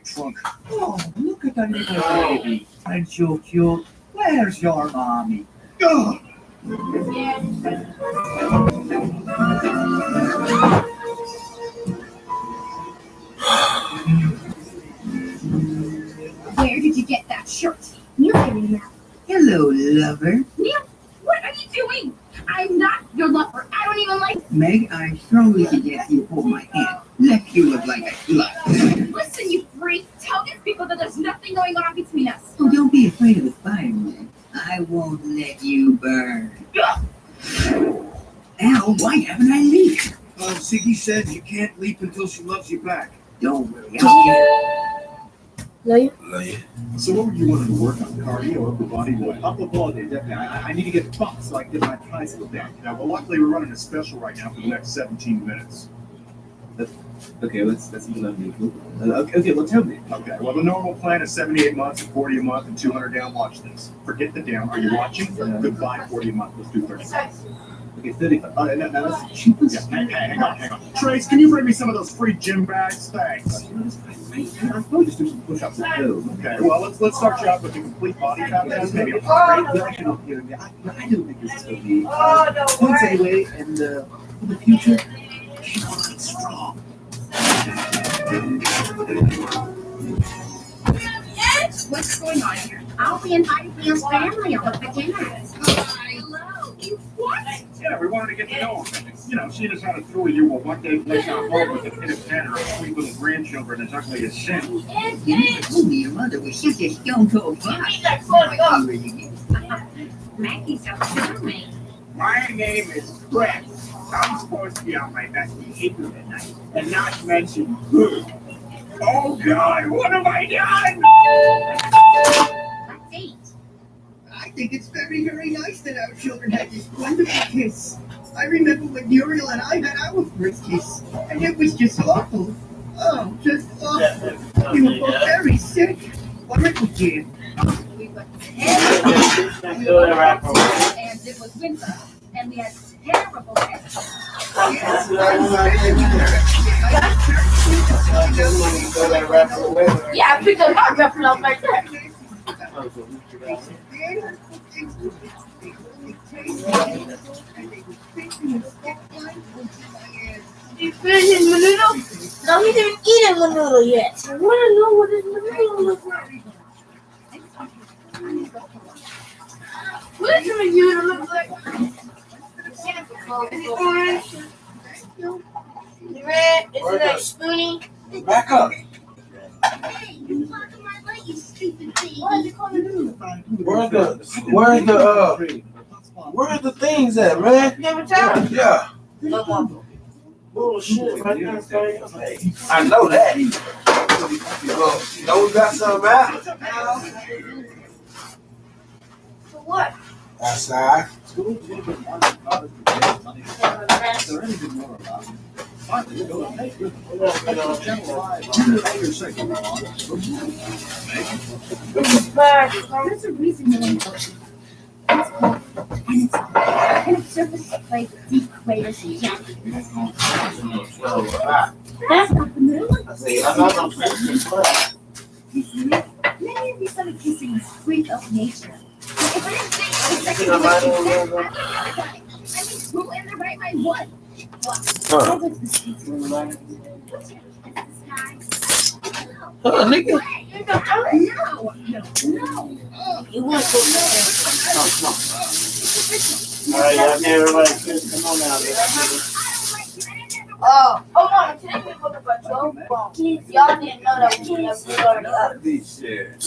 trunk. Oh, look at that little baby. And so cute. Where's your mommy? Ugh. Where did you get that shirt? Neil's getting now. Hello, lover. Neil, what are you doing? I'm not your lover. I don't even like. Meg, I strongly suggest you hold my hand. Let you look like a slut. Listen, you freak. Tell these people that there's nothing going on between us. Oh, don't be afraid of the fire, Meg. I won't let you burn. Al, why haven't I leaped? Ziggy said you can't leap until she loves you back. Don't worry, I'll get Love you. So what were you wanting to work on? Cardio, upper body, what? Upper body, definitely. I need to get bumped so I can get my tricycle down. Well, luckily we're running a special right now for the next 17 minutes. Okay, let's even up me. Okay, well tell me. Okay, well the normal plan is 78 months and 40 a month and 200 down. Watch this. Forget the down. Are you watching? Goodbye, 40 a month. Let's do 30. Okay, 35. Now that's the cheapest. Yeah, hang on. Trace, can you bring me some of those free gym bags? Thanks. I'll probably just do some push-ups and go. Okay, well let's start you out with a complete body fat test, maybe a I do think this is going to be points anyway, and for the future, keep on strong. What's going on here? I'll be inviting Neil's family over for dinner. Hello. You what? Yeah, we wanted to get to know her. You know, seeing as how the two of you will one day place our home with a kid of 10 or sweet little grandchildren as ugly as sin. You never told me your mother was such a stone-cold fox. Maggie's so charming. My name is Brett. I'm supposed to be on my best behavior tonight and not mention food. Oh God, what have I done? Let's eat. I think it's very, very nice that our children had this wonderful kiss. I remember when Muriel and I had our first kiss, and it was just awful. Oh, just awful. We were both very sick. Horrible, dear. We were terrible. We were terrible. And it was winter. And we had terrible hair. Yes, Yeah, I picked up my reference off right there. You finished menudo? No, he didn't eat a menudo yet. I want to know what his menudo looks like. What does your menudo look like? Is it orange? Is it red? Is it like spoony? Back up. Hey, you blocking my light, you stupid thing. What is it called? Where's the things at, man? You ever tell? Yeah. No more. Bullshit, man. I know that. Know we got something out? For what? Outside. There's a reason no one knows. It's cold, and it's surface like deep craters and junk. That's not the moon. Many of these other kissing is freak of nature. If I didn't think for a second I would have done it. I mean, who in their right mind would? What? I went to the streets. What's your sky? Nigga. No. You want to All right, y'all get everybody. Come on now. Oh, hold on. Today we're looking for 12 phones. Y'all didn't know that we already up.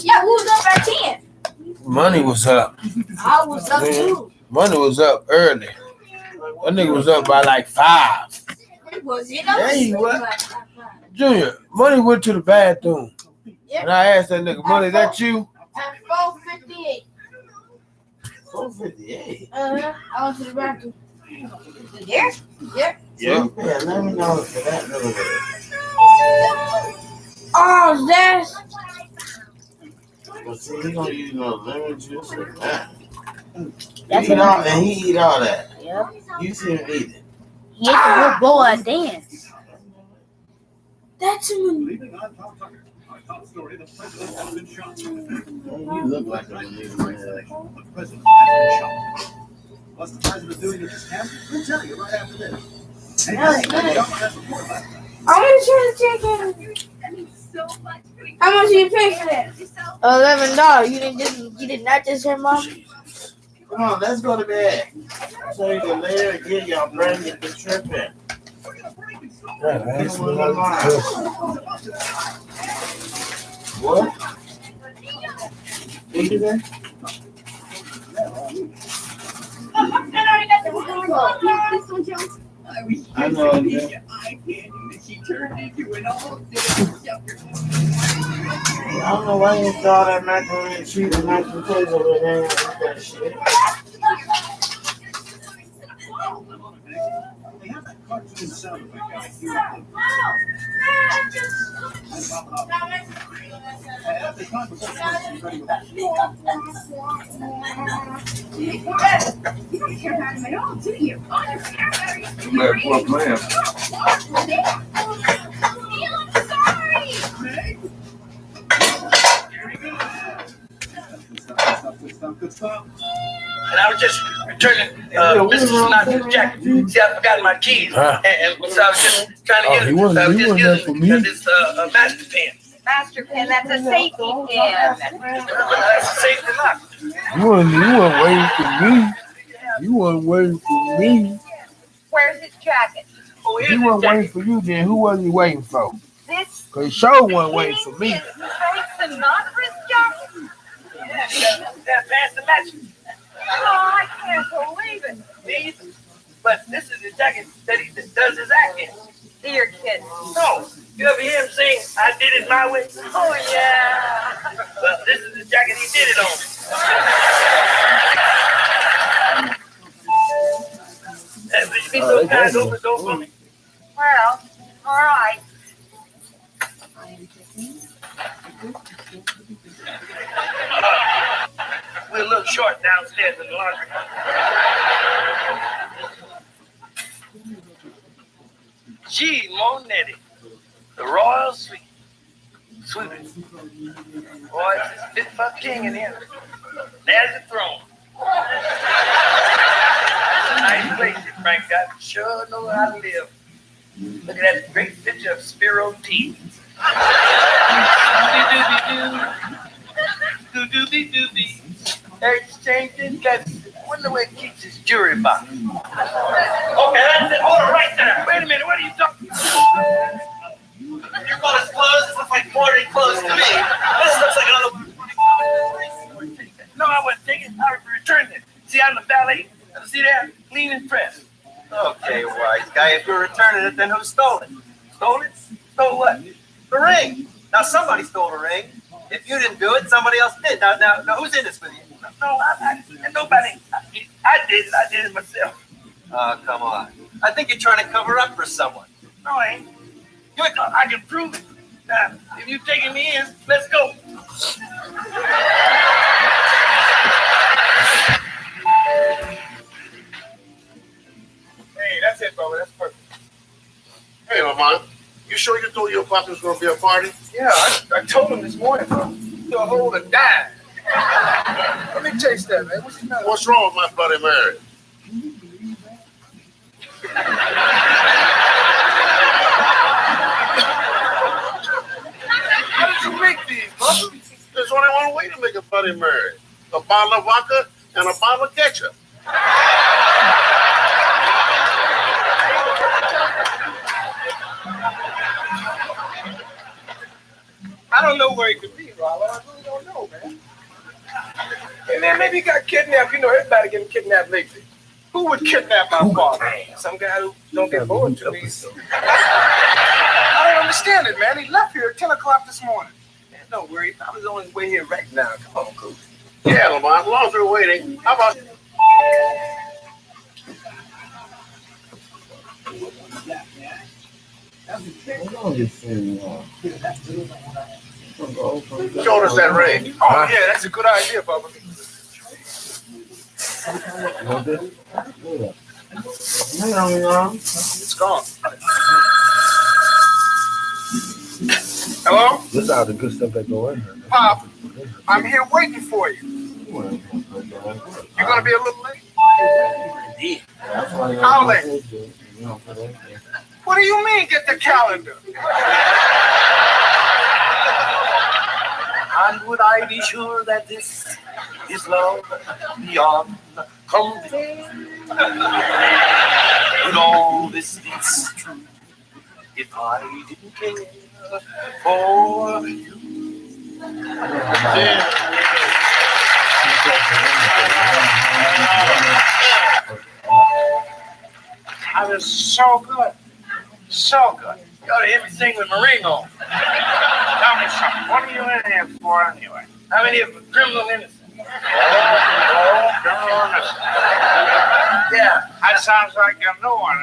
Yeah, who was up at 10? Money was up. I was up too. Money was up early. That nigga was up by like 5. Was it Yeah, he was. Junior, Money went to the bathroom. And I asked that nigga, Money, that you? At 4:58. 458. I went to the bathroom. Yeah? Yeah. Yeah, let me know for that little bit. Oh, that's. Well, see, he gonna use no lemon juice or that. That's He eat all that. Yep. You see him eat it. He had to go blow a dance. That's a moon. Top story, the president has been shot. You look like a believer, man. The president has been shot. What's the president doing at this camp? We'll tell you right after this. Hey, Nice. I want to try the chicken. That means so much. How much did you pay for that? $11. You did not just hear Mom? Come on, let's go to bed. So you can lay there and get your brain get the tripping. What? What you say? I know. I candy that she turned into an all-day sucker. I don't know why you throw that macaroni and cheese and mashed potatoes over there and that shit. They have that cartoon sound effect guy here. At the time before Christmas, ready with that. You don't care about him at all, do you? Oh, you care about him. Man, poor plan. Neil, I'm sorry. Good stuff. And I was just returning Mr. Sinatra's jacket. See, I forgot my keys. And so I was just trying to get it. So I was just using it because it's a master pen. Master pen, that's a safety pen. That's a safety lock. You weren't waiting for me. You weren't waiting for me. Where's his jacket? Oh, If here's he the wasn't jacket. waiting for you, then who was he waiting for? This Because Show wasn't waiting for me. is Frank Sinatra's jacket? That pants and matches. Oh, I can't believe it. Me either. But this is the jacket that he does his act in. You're kidding. No. You ever hear him sing, I did it my way? Oh, yeah. Well, this is the jacket he did it on. Hey, would you be so kind to open the door for me? Well, all right. We're a little short downstairs in the laundry. Gee, Monetti, the royal suite. Sweetie. Boy, it's just fit for a king in here. There's the throne. It's a nice place that Frank got. Sure know how to live. Look at that great picture of Spiro T. Do-do-be-do. Exchanging glasses. Wonder where he keeps his jewelry box. Okay, that's it. Hold it right there. Wait a minute. What are you talking about? Your mother's clothes. This looks like boarding clothes to me. This looks like another one. No, I wouldn't take it. I would return it. See, I'm the valet. See there? Clean and fresh. Okay, wise guy, if you're returning it, then who stole it? Stole it? Stole what? The ring. Now, somebody stole the ring. If you didn't do it, somebody else did. Now who's in this with you? No, nobody. I did it myself. Oh, come on. I think you're trying to cover up for someone. No, I ain't. I can prove it. Now, if you're taking me in, let's go. Hey, that's it, brother. That's perfect. Hey, Lamont, you sure you told your pops was going to be a party? Yeah, I told him this morning, bro. He'll hold a dime. Let me taste that, man. What's the matter? What's wrong with my Bloody Mary? How did you make these, brother? There's only one way to make a Bloody Mary. A bottle of vodka and a bottle of ketchup. I don't know where he could be, Robert. I really don't know, man. Hey, man, maybe he got kidnapped. You know, everybody getting kidnapped lately. Who would kidnap my father? Some guy who don't get bored to me. I don't understand it, man. He left here at 10 o'clock this morning. Man, don't worry. He's probably on his way here right now. Come on, Coach. Yeah, Lamont, as long as we're waiting. How about... Show us that ring. Oh, yeah, that's a good idea, Bubba. It's gone. Hello? This is all the good stuff that go in here. Pop, I'm here waiting for you. You're gonna be a little late? How late? What do you mean, get the calendar? And would I be sure that this is love beyond compare? Would all this be true if I didn't care for you? That is so good. So good. You ought to hear me sing with my ring on. Tell me something. What are you in here for anyway? I'm in here for criminal innocence. Yeah, That sounds like a new one.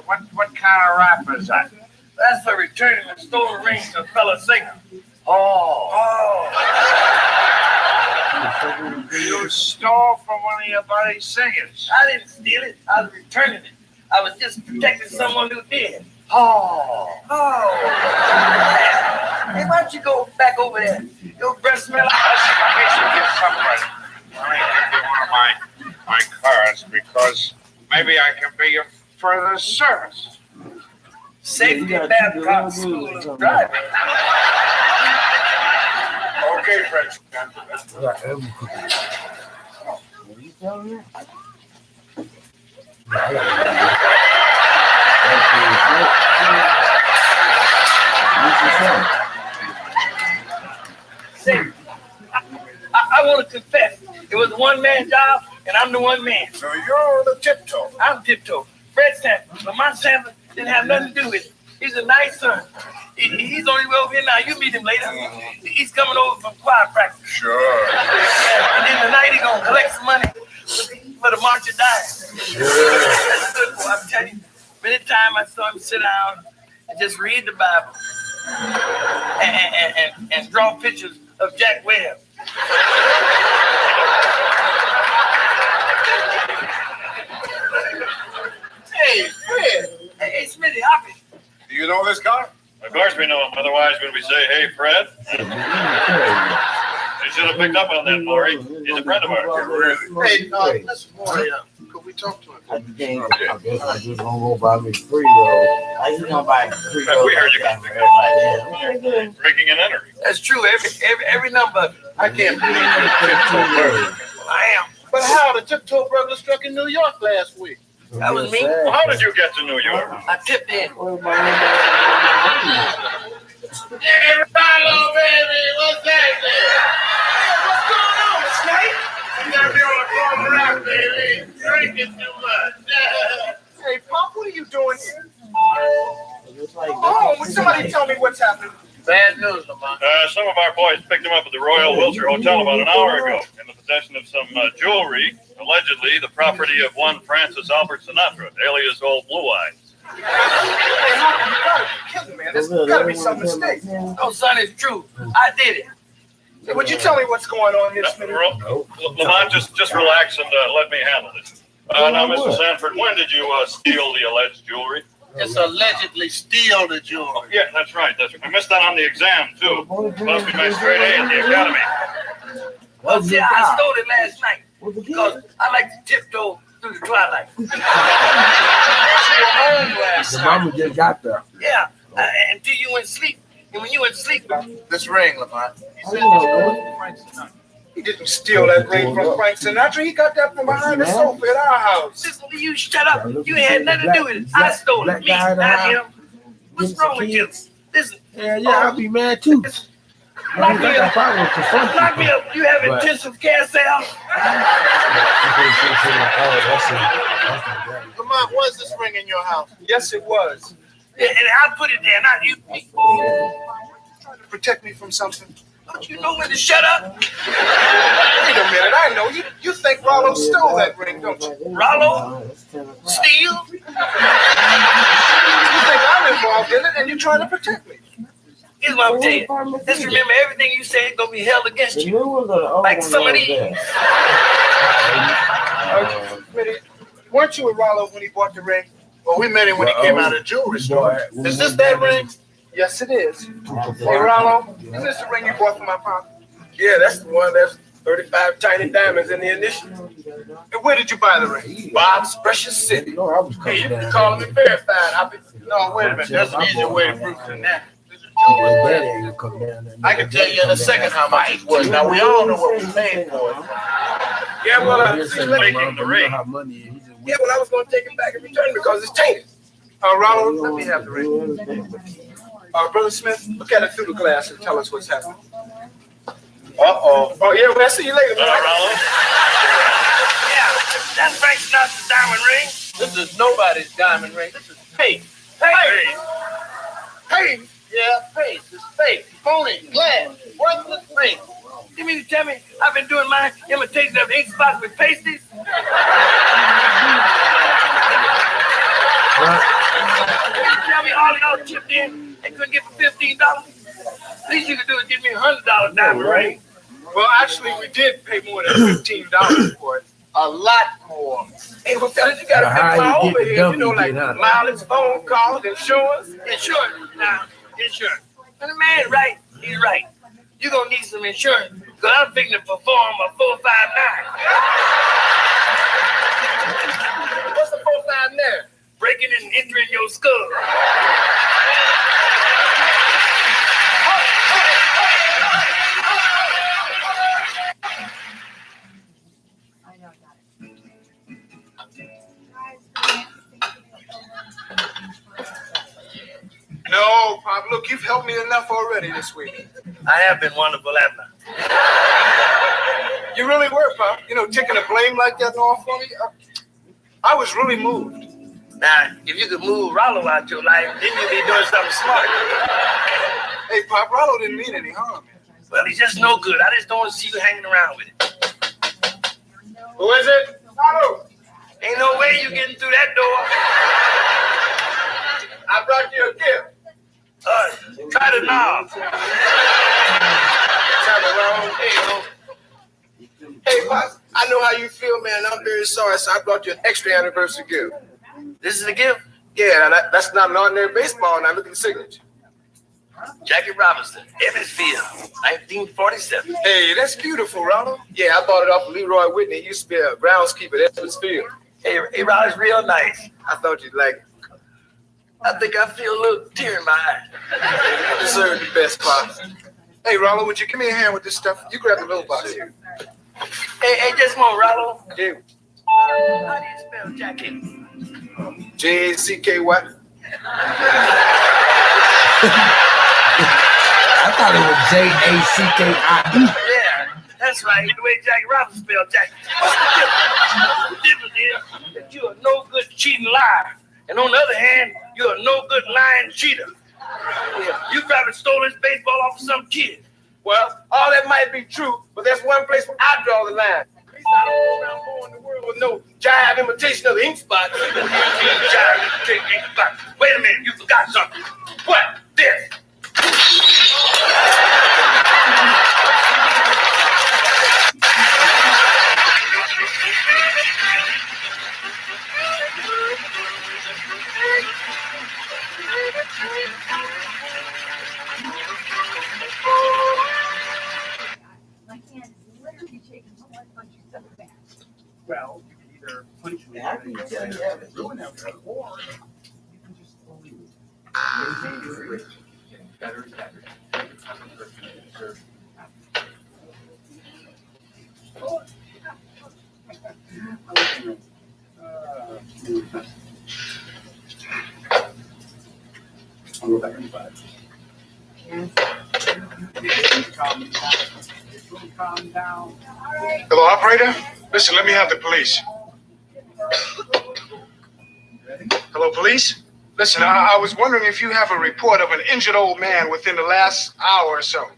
What kind of rap is that? that's for returning a stolen ring to a fellow singer. Oh. You stole from one of your buddy's singers. I didn't steal it. I was returning it. I was just protecting someone who did. Oh. Hey, why don't you go back over there? Your breath smell like Listen, I need to get somebody. I need to get one of my cars because maybe I can be of further service. Safety Babcock School of Driving. Okay, Fred. I want to confess. It was a one-man job, and I'm the one man. So you're the tiptoe. I'm tiptoe. Fred Sanford, but my Sanford didn't have nothing to do with it. He's a nice son. He's on his way over here now. You meet him later. He's coming over from choir practice. Sure. Yeah, and then tonight he's going to collect some money for the March of Dimes. That's good, boy. I'm telling you. Many times I saw him sit down and just read the Bible and draw pictures of Jack Webb. Hey, Fred. Hey, Smitty, Hoppy. Do you know this guy? Of course we know him. Otherwise, when we say, "Hey, Fred," you should have picked up on that, Maury. He's a friend of ours. Hey, listen, Maury, could we talk to him? I guess I just gonna go buy me free roll. I just gonna buy free roll. We heard you got for everybody. Yeah. breaking and entering. That's true. Every number. I can't believe the Tiptoe Brothers. I am. But how the Tiptoe Brothers struck in New York last week? That was me. Well, how did you get to New York? I tipped in. Hello, baby, what's that there? What's going on, Snake? You gotta be on the corner out, baby. Drinking too much. Hey, Pop, what are you doing here? Oh, will somebody tell me what's happening? Bad news, Lamont. Some of our boys picked him up at the Royal Wilshire Hotel about an hour ago in the possession of some jewelry, allegedly the property of one Francis Albert Sinatra, alias Old Blue Eyes. Hey, Pop, you gotta be kidding, man. There's gotta be some mistake. No, son, it's true. I did it. Hey, would you tell me what's going on here, Smitty? Lamont, just relax and let me handle this. Now, Mr. Sanford, when did you steal the alleged jewelry? It's allegedly steal the jewelry. Yeah, that's right. I missed that on the exam, too. Must be my straight A at the academy. Well, see, I stole it last night because I like to tiptoe through the twilight. The mama just got there. Yeah, until you went to sleep. And when you went to sleep, This ring, Lamont. He didn't steal that ring from Frank Sinatra. He got that from behind the sofa at our house. listen to you, shut up. You ain't had nothing to do with it. I stole it. Me, not him. What's wrong with you? Listen. Yeah, I'll be mad too. Lock me up. Lock me up. You have intensive care cells. Lamont, was this ring in your house? Yes, it was. Yeah, and I put it there, not you. Trying to protect me from something. Don't you know when to shut up? Wait a minute, I know. You think Rollo stole that ring, don't you? Rollo? Steal? You think I'm involved in it and you're trying to protect me. Here's what I'm telling you. Just remember, everything you say is going to be held against you. Like some of these. Smitty, weren't you with Rollo when he bought the ring? Well, we met him when he came out of the jewelry store. Is this that ring? Yes, it is. Hey, Rollo, is this the ring you bought for my pop? Yeah, that's the one. There's 35 tiny diamonds in the initial. And where did you buy the ring? Bob's Precious City. Hey, you can call me verified. No, wait a minute. There's an easier way to prove it than that. I can tell you in a second how much it's worth. Now, we all know what we paid for it. Yeah, well, making the ring. Yeah, well, I was going to take it back and return it because it's tainted. Ronald, let me have the ring. Brother Smith, look at it through the glass and tell us what's happening. Uh-oh. Oh, yeah, well, I'll see you later. Ronald? Yeah, that's Frank's not the diamond ring. This is nobody's diamond ring. This is fake. Hey! Hey! Yeah, fake. It's fake. Phony. Glass. Worthless ring. You mean to tell me I've been doing my imitation of ink spots with pasties? Tell me all y'all chipped in and couldn't get for $15? Least you could do is give me $100 diamond ring. Well, actually, we did pay more than $15 for it. A lot more. Hey, well, fellas, you gotta fit my overhead. You know, like mileage, phone calls, insurance. Insurance. Now, insurance. When the man's right, he's right. You're gonna need some insurance, because I'm fixing to perform a 459. What's the 459? Breaking and entering your skull. No, Pop, look, you've helped me enough already this week. I have been wonderful, haven't I? You really were, Pop. You know, taking the blame like that and all for me. I was really moved. Now, if you could move Rollo out your life, then you'd be doing something smart. Hey, Pop, Rollo didn't mean any harm. Well, he's just no good. I just don't want to see you hanging around with him. Who is it? Rollo. Ain't no way you getting through that door. I brought you a gift. Try the knob. Hey, Pop, I know how you feel, man. I'm very sorry, so I brought you an extra anniversary gift. This is a gift? Yeah, that's not an ordinary baseball. Now look at the signature. Jackie Robinson, Evansville, 1947. Hey, that's beautiful, Ronald. Yeah, I bought it off of Leroy Whitney. He used to be a groundskeeper at Evansville. Hey, Ronald, it's real nice. I thought you'd like it. I think I feel a little tear in my eye. You deserve the best, Pop. Hey, Rollo, would you give me a hand with this stuff? You grab the little box here. Hey, just a moment, Rollo. Yeah. How do you spell Jackie? J-A-C-K what? I thought it was J-A-C-K-I-E. Yeah, that's right. The way Jackie Robinson spelled Jackie. What's the difference? The difference is that you're a no good cheating liar. And on the other hand, you're a no good lying cheater. You probably stole this baseball off of some kid. Well, all that might be true, but there's one place where I draw the line. I don't go around going the world with no jive imitation of the ink spot. Wait a minute, you forgot something. What? This. My hand is literally shaking so much when you said that. Well, you can either punch me or you can or you can just only better and better. I'll go back in 5. Calm down. Hello, operator? Listen, let me have the police. Hello, police? Listen, I was wondering if you have a report of an injured old man within the last hour or so.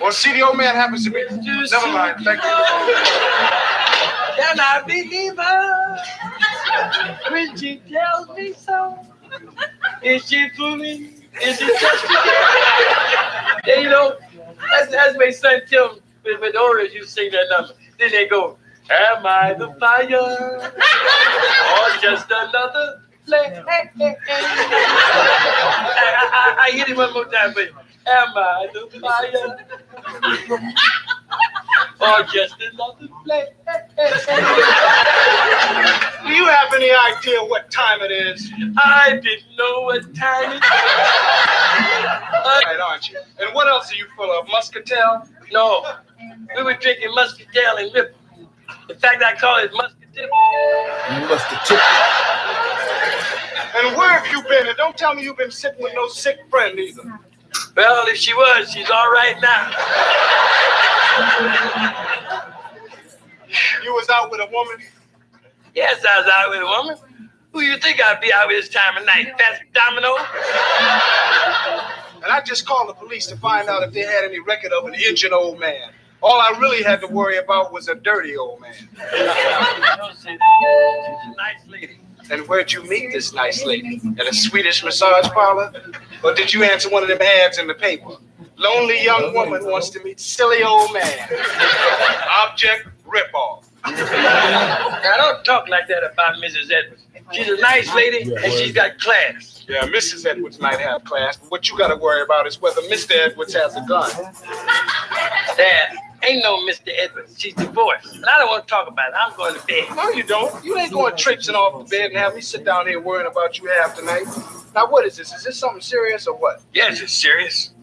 Well, see, the old man happens to be... Never mind, thank you. Can I believe her when she tells me so? Is she fooling? Is it just a game? You know, that's my son Tim with the Orange used to sing that number. Then they go, am I the fire or just another flame. I hit it one more time, but am I the fire? Or just another flame? Do you have any idea what time it is? I didn't know what time it was. Right, aren't you? And what else are you full of? Muscatel? No, we were drinking muscatel and ripple. In fact, I call it muscatel. And where have you been? And don't tell me you've been sitting with no sick friend either. Well, if she was, she's all right now. You was out with a woman? Yes, I was out with a woman. Who you think I'd be out with this time of night? Fast Domino? And I just called the police to find out if they had any record of an injured old man. All I really had to worry about was a dirty old man. Don't say that. She's a nice lady. And where'd you meet this nice lady? At a Swedish massage parlor? Or did you answer one of them ads in the paper? Lonely young woman wants to meet silly old man. Object ripoff. Now, don't talk like that about Mrs. Edwards. She's a nice lady and she's got class. Yeah, Mrs. Edwards might have class, but what you got to worry about is whether Mr. Edwards has a gun. Dad, ain't no Mr. Edwards. She's divorced. And I don't want to talk about it. I'm going to bed. No, you don't. You ain't going traipsing off the bed and have me sit down here worrying about you half the night. Now, what is this? Is this something serious or what? Yes, it's serious.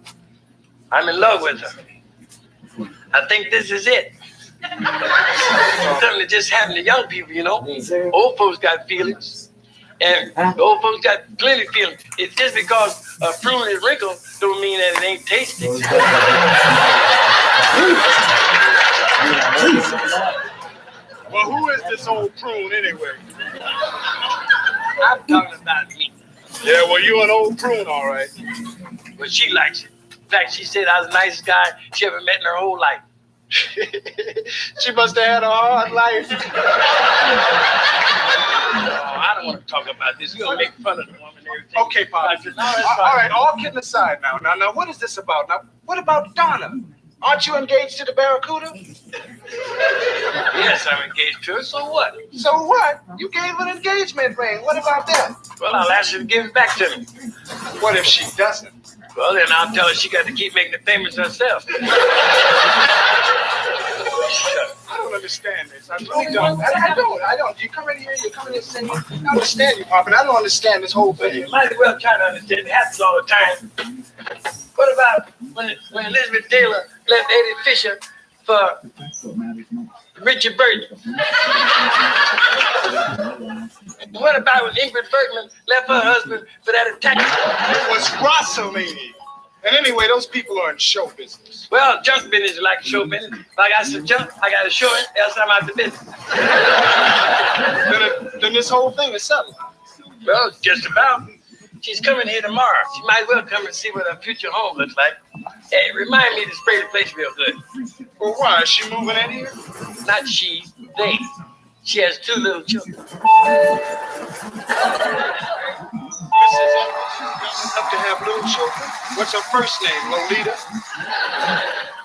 I'm in love with her. I think this is it. Something that just happened to young people, you know. Old folks got feelings. And old folks got plenty of feelings. It's just because a prune is wrinkled don't mean that it ain't tasty. Well, who is this old prune anyway? I'm talking about me. Yeah, well, you an old prune, all right. But she likes it. In fact, she said I was the nicest guy she ever met in her whole life. She must have had a hard life. Oh, I don't want to talk about this. You're going to make fun of the woman and everything. Okay, Pop. All right, all kidding aside now. Now, what is this about? Now, what about Donna? Aren't you engaged to the Barracuda? Yes, I'm engaged to her. So what? So what? You gave an engagement ring. What about that? Well, I'll ask her to give it back to me. What if she doesn't? Well, then I'll tell her she got to keep making the payments herself. I don't understand this. I really don't. I don't. You come in here, you come in here saying, I understand you, Pop, but I don't understand this whole thing. You might as well try to understand. It happens all the time. What about when Elizabeth Taylor left Eddie Fisher for Richard Burton? What about when Ingrid Bergman left her husband for that attack? It was Rossalini. And anyway, those people are in show business. Well, junk business is like show business. If I got some junk, I got to show it, else I'm out the business. Then this whole thing is settled. Well, just about. She's coming here tomorrow. She might well come and see what her future home looks like. Hey, remind me to spray the place real good. Well, why? Is she moving in here? Not she, they. She has 2 little children. Mrs. Edwards, young enough to have little children? What's her first name, Lolita?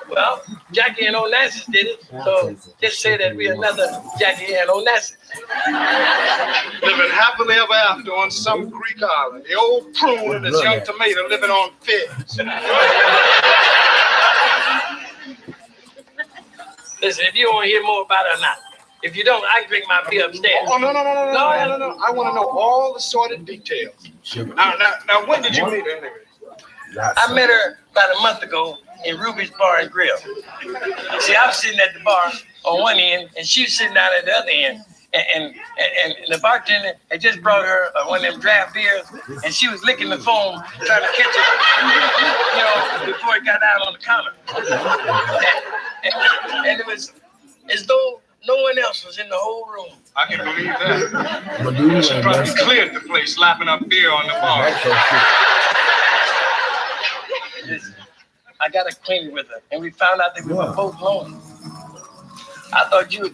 Well, Jackie and Onassis did it, so just say that we're another Jackie and Onassis. Living happily ever after on some Greek island. The old prune and his young tomato living on figs. Listen, if you want to hear more about it or not, if you don't, I can drink my beer upstairs. Oh, no. I want to know all the sordid details. Now, when did you meet her anyway? I met her about a month ago in Ruby's Bar and Grill. See, I was sitting at the bar on one end, and she was sitting down at the other end. And the bartender had just brought her one of them draft beers, and she was licking the foam, trying to catch it, you know, before it got out on the counter. And it was as though no one else was in the whole room. I can believe that. She probably cleared the place, lapping up beer on the bar. Listen, I got acquainted with her, and we found out that we were both lonely. I thought you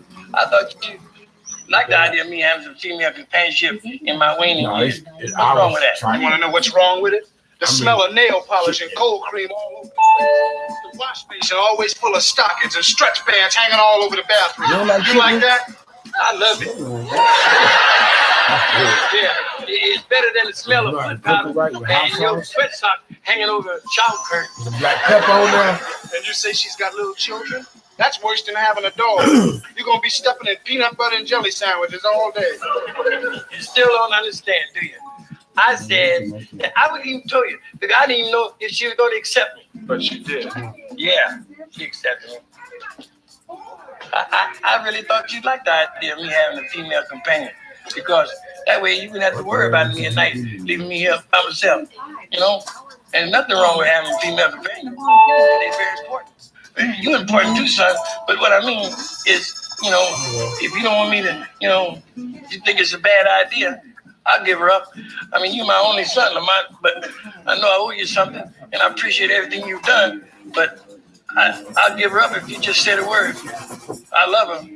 like the idea of me having some female companionship in my waning years. What's wrong with that? You want to know what's wrong with it? The smell of nail polish and cold cream all over the place. The wash basin always full of stockings and stretch bands hanging all over the bathroom. You like that? I love it. Yeah, it's better than the smell of foot powder and your sweat sock hanging over a shower curtain. Some black pepper on there. And you say she's got little children? That's worse than having a dog. You're gonna be stuffing in peanut butter and jelly sandwiches all day. You still don't understand, do you? I said that I would even tell you because I didn't even know if she was going to accept me. But she did. Yeah, she accepted me. I really thought you'd like the idea of me having a female companion because that way you wouldn't have to worry about me at night, leaving me here by myself. You know, and nothing wrong with having a female companion. They're very important. You're important too, son. But what I mean is, you know, if you don't want me to, you know, if you think it's a bad idea, I'll give her up. I mean, you're my only son, Lamont, but I know I owe you something, and I appreciate everything you've done, but I'll give her up if you just said a word. I love her,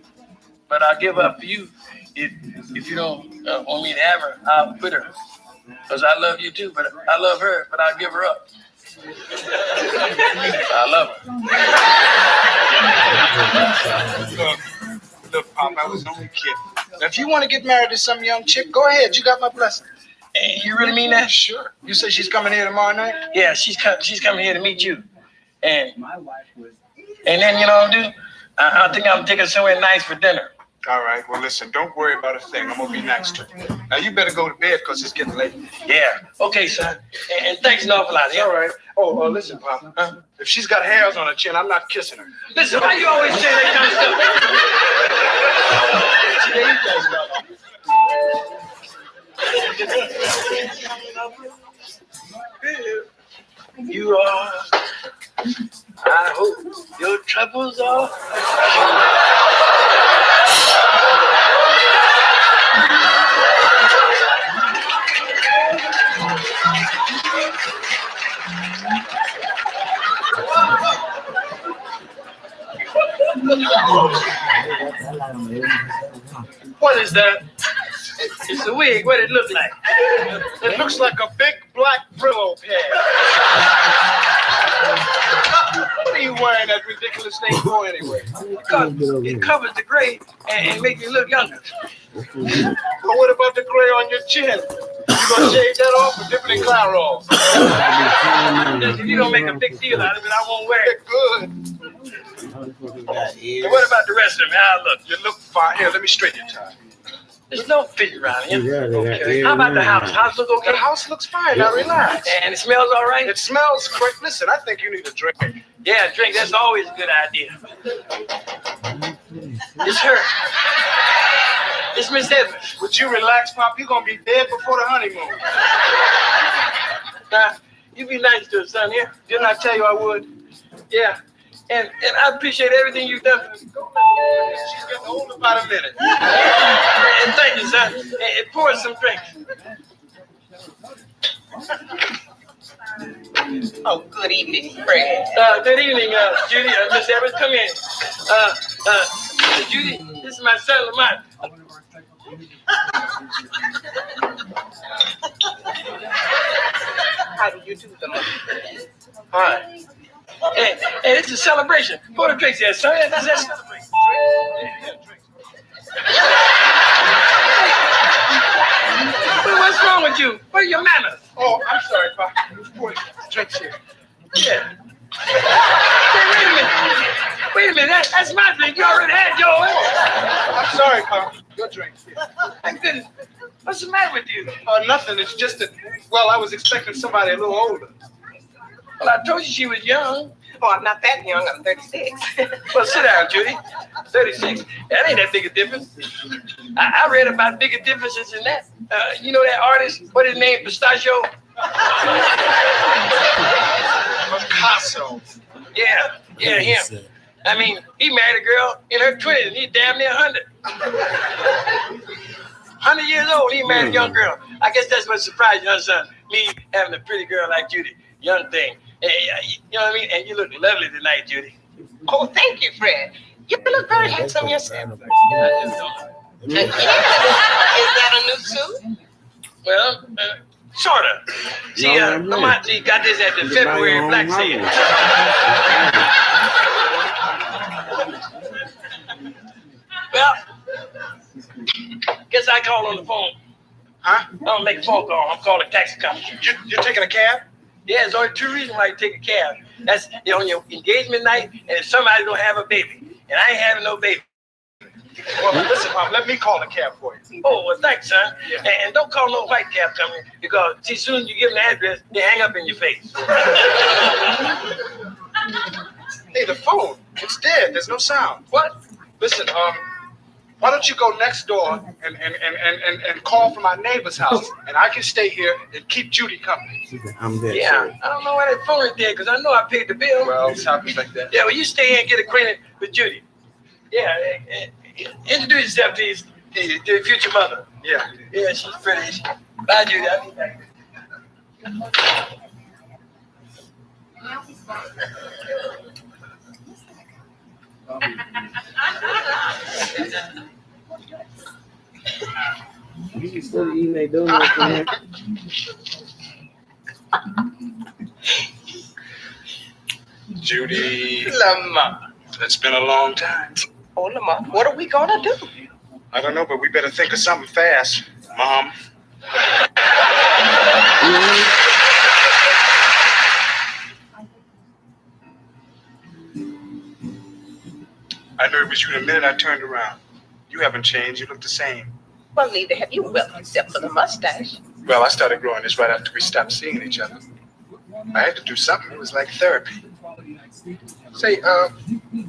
but I'll give up for you. If you don't want me to have her, I'll quit her. Because I love you too, but I love her, but I'll give her up. I love her. Look, Pop, I was only kidding. Now, if you want to get married to some young chick, go ahead. You got my blessing. Hey, you really mean that? Sure. You say she's coming here tomorrow night? Yeah, she's coming here to meet you. And then, you know what I'll do? I think I'm taking her somewhere nice for dinner. All right. Well, listen, don't worry about a thing. I'm going to be next to her. Now, you better go to bed because it's getting late. Yeah. Okay, son. And thanks an awful lot. Yeah? All right. Oh, listen, Pop. If she's got hairs on her chin, I'm not kissing her. Listen, why you always say that kind of stuff? You are. I hope your troubles are. What is that? It's a wig. What it look like? It looks like a big black Brillo pad. What are you wearing that ridiculous thing for anyway? Because it covers the gray and makes you look younger. But what about the gray on your chin? You gonna shave that off or dip it in Clairol? If you don't make a big deal out of it, I won't wear it. Good. And what about the rest of me? How I look? You look fine. Here, let me straighten your tie. There's no fit around here. Okay. How about the house? House look okay? The house looks fine. Now relax. And it smells all right? It smells great. Listen, I think you need a drink. Yeah, a drink. That's always a good idea. It's her. It's Miss Evans. Would you relax, Pop? You're going to be dead before the honeymoon. Now, you be nice to her, son, here. Didn't I tell you I would? Yeah. And I appreciate everything you've done for me. She's getting old about a minute. And thank you, son. And pour us some drinks. Oh, good evening, Fred. Good evening, Judy. Miss Evans, come in. Judy, this is my son, Lamont. How do you do, Lamont? Hi. Hey, it's a celebration. Pour the drinks here, son. That's a celebration. What's wrong with you? What are your manners? Oh, I'm sorry, Pop. Pour drinks here. Yeah. Hey, wait a minute. That's my drink. You already had yours. I'm sorry, Pop. Your drinks here. My goodness. What's the matter with you? Nothing. It's just that, well, I was expecting somebody a little older. Well, I told you she was young. Oh, I'm not that young. I'm 36. Well, sit down, Judy. 36. That ain't that big a difference. I read about bigger differences than that. You know that artist? What is his name? Pistachio? Picasso. Yeah, him. I mean, he married a girl in her 20s, and he's damn near 100. 100 years old, he married a young girl. I guess that's what surprised you, son. Me having a pretty girl like Judy. Young thing. You know what I mean? And you look lovely tonight, Judy. Oh, thank you, Fred. You look very handsome yourself. Is that a new suit? Well, sort of. See, Lamont got this at the February Black Sale. Well, guess I call on the phone. Huh? I'm gonna make a phone call. I'm calling a taxi company. You're taking a cab? Yeah, there's only two reasons why you take a cab. That's on your engagement night, and if somebody's gonna have a baby, and I ain't having no baby. Well, listen, Mom, let me call the cab for you. Oh, well, thanks, son. Yeah. And don't call no white cab company because see, soon as you give them the address, they hang up in your face. Hey, the phone, it's dead. There's no sound. What? Listen, why don't you go next door and call from my neighbor's house, and I can stay here and keep Judy company. I'm dead. Yeah, I don't know why that phone is dead because I know I paid the bill. Well, it happens like that. Yeah, well, you stay here and get acquainted with Judy. Yeah, introduce yourself to your future mother. Yeah. Yeah, she's pretty. Bye, Judy. I'll be back. You can still email donuts from here. Judy, Lamar. it's been a long time. Oh, Lamar, what are we gonna do? I don't know, but we better think of something fast, Mom. I knew it was you the minute I turned around. You haven't changed. You look the same. Well, neither have you, well, except for the mustache. Well, I started growing this right after we stopped seeing each other. I had to do something. It was like therapy. Say,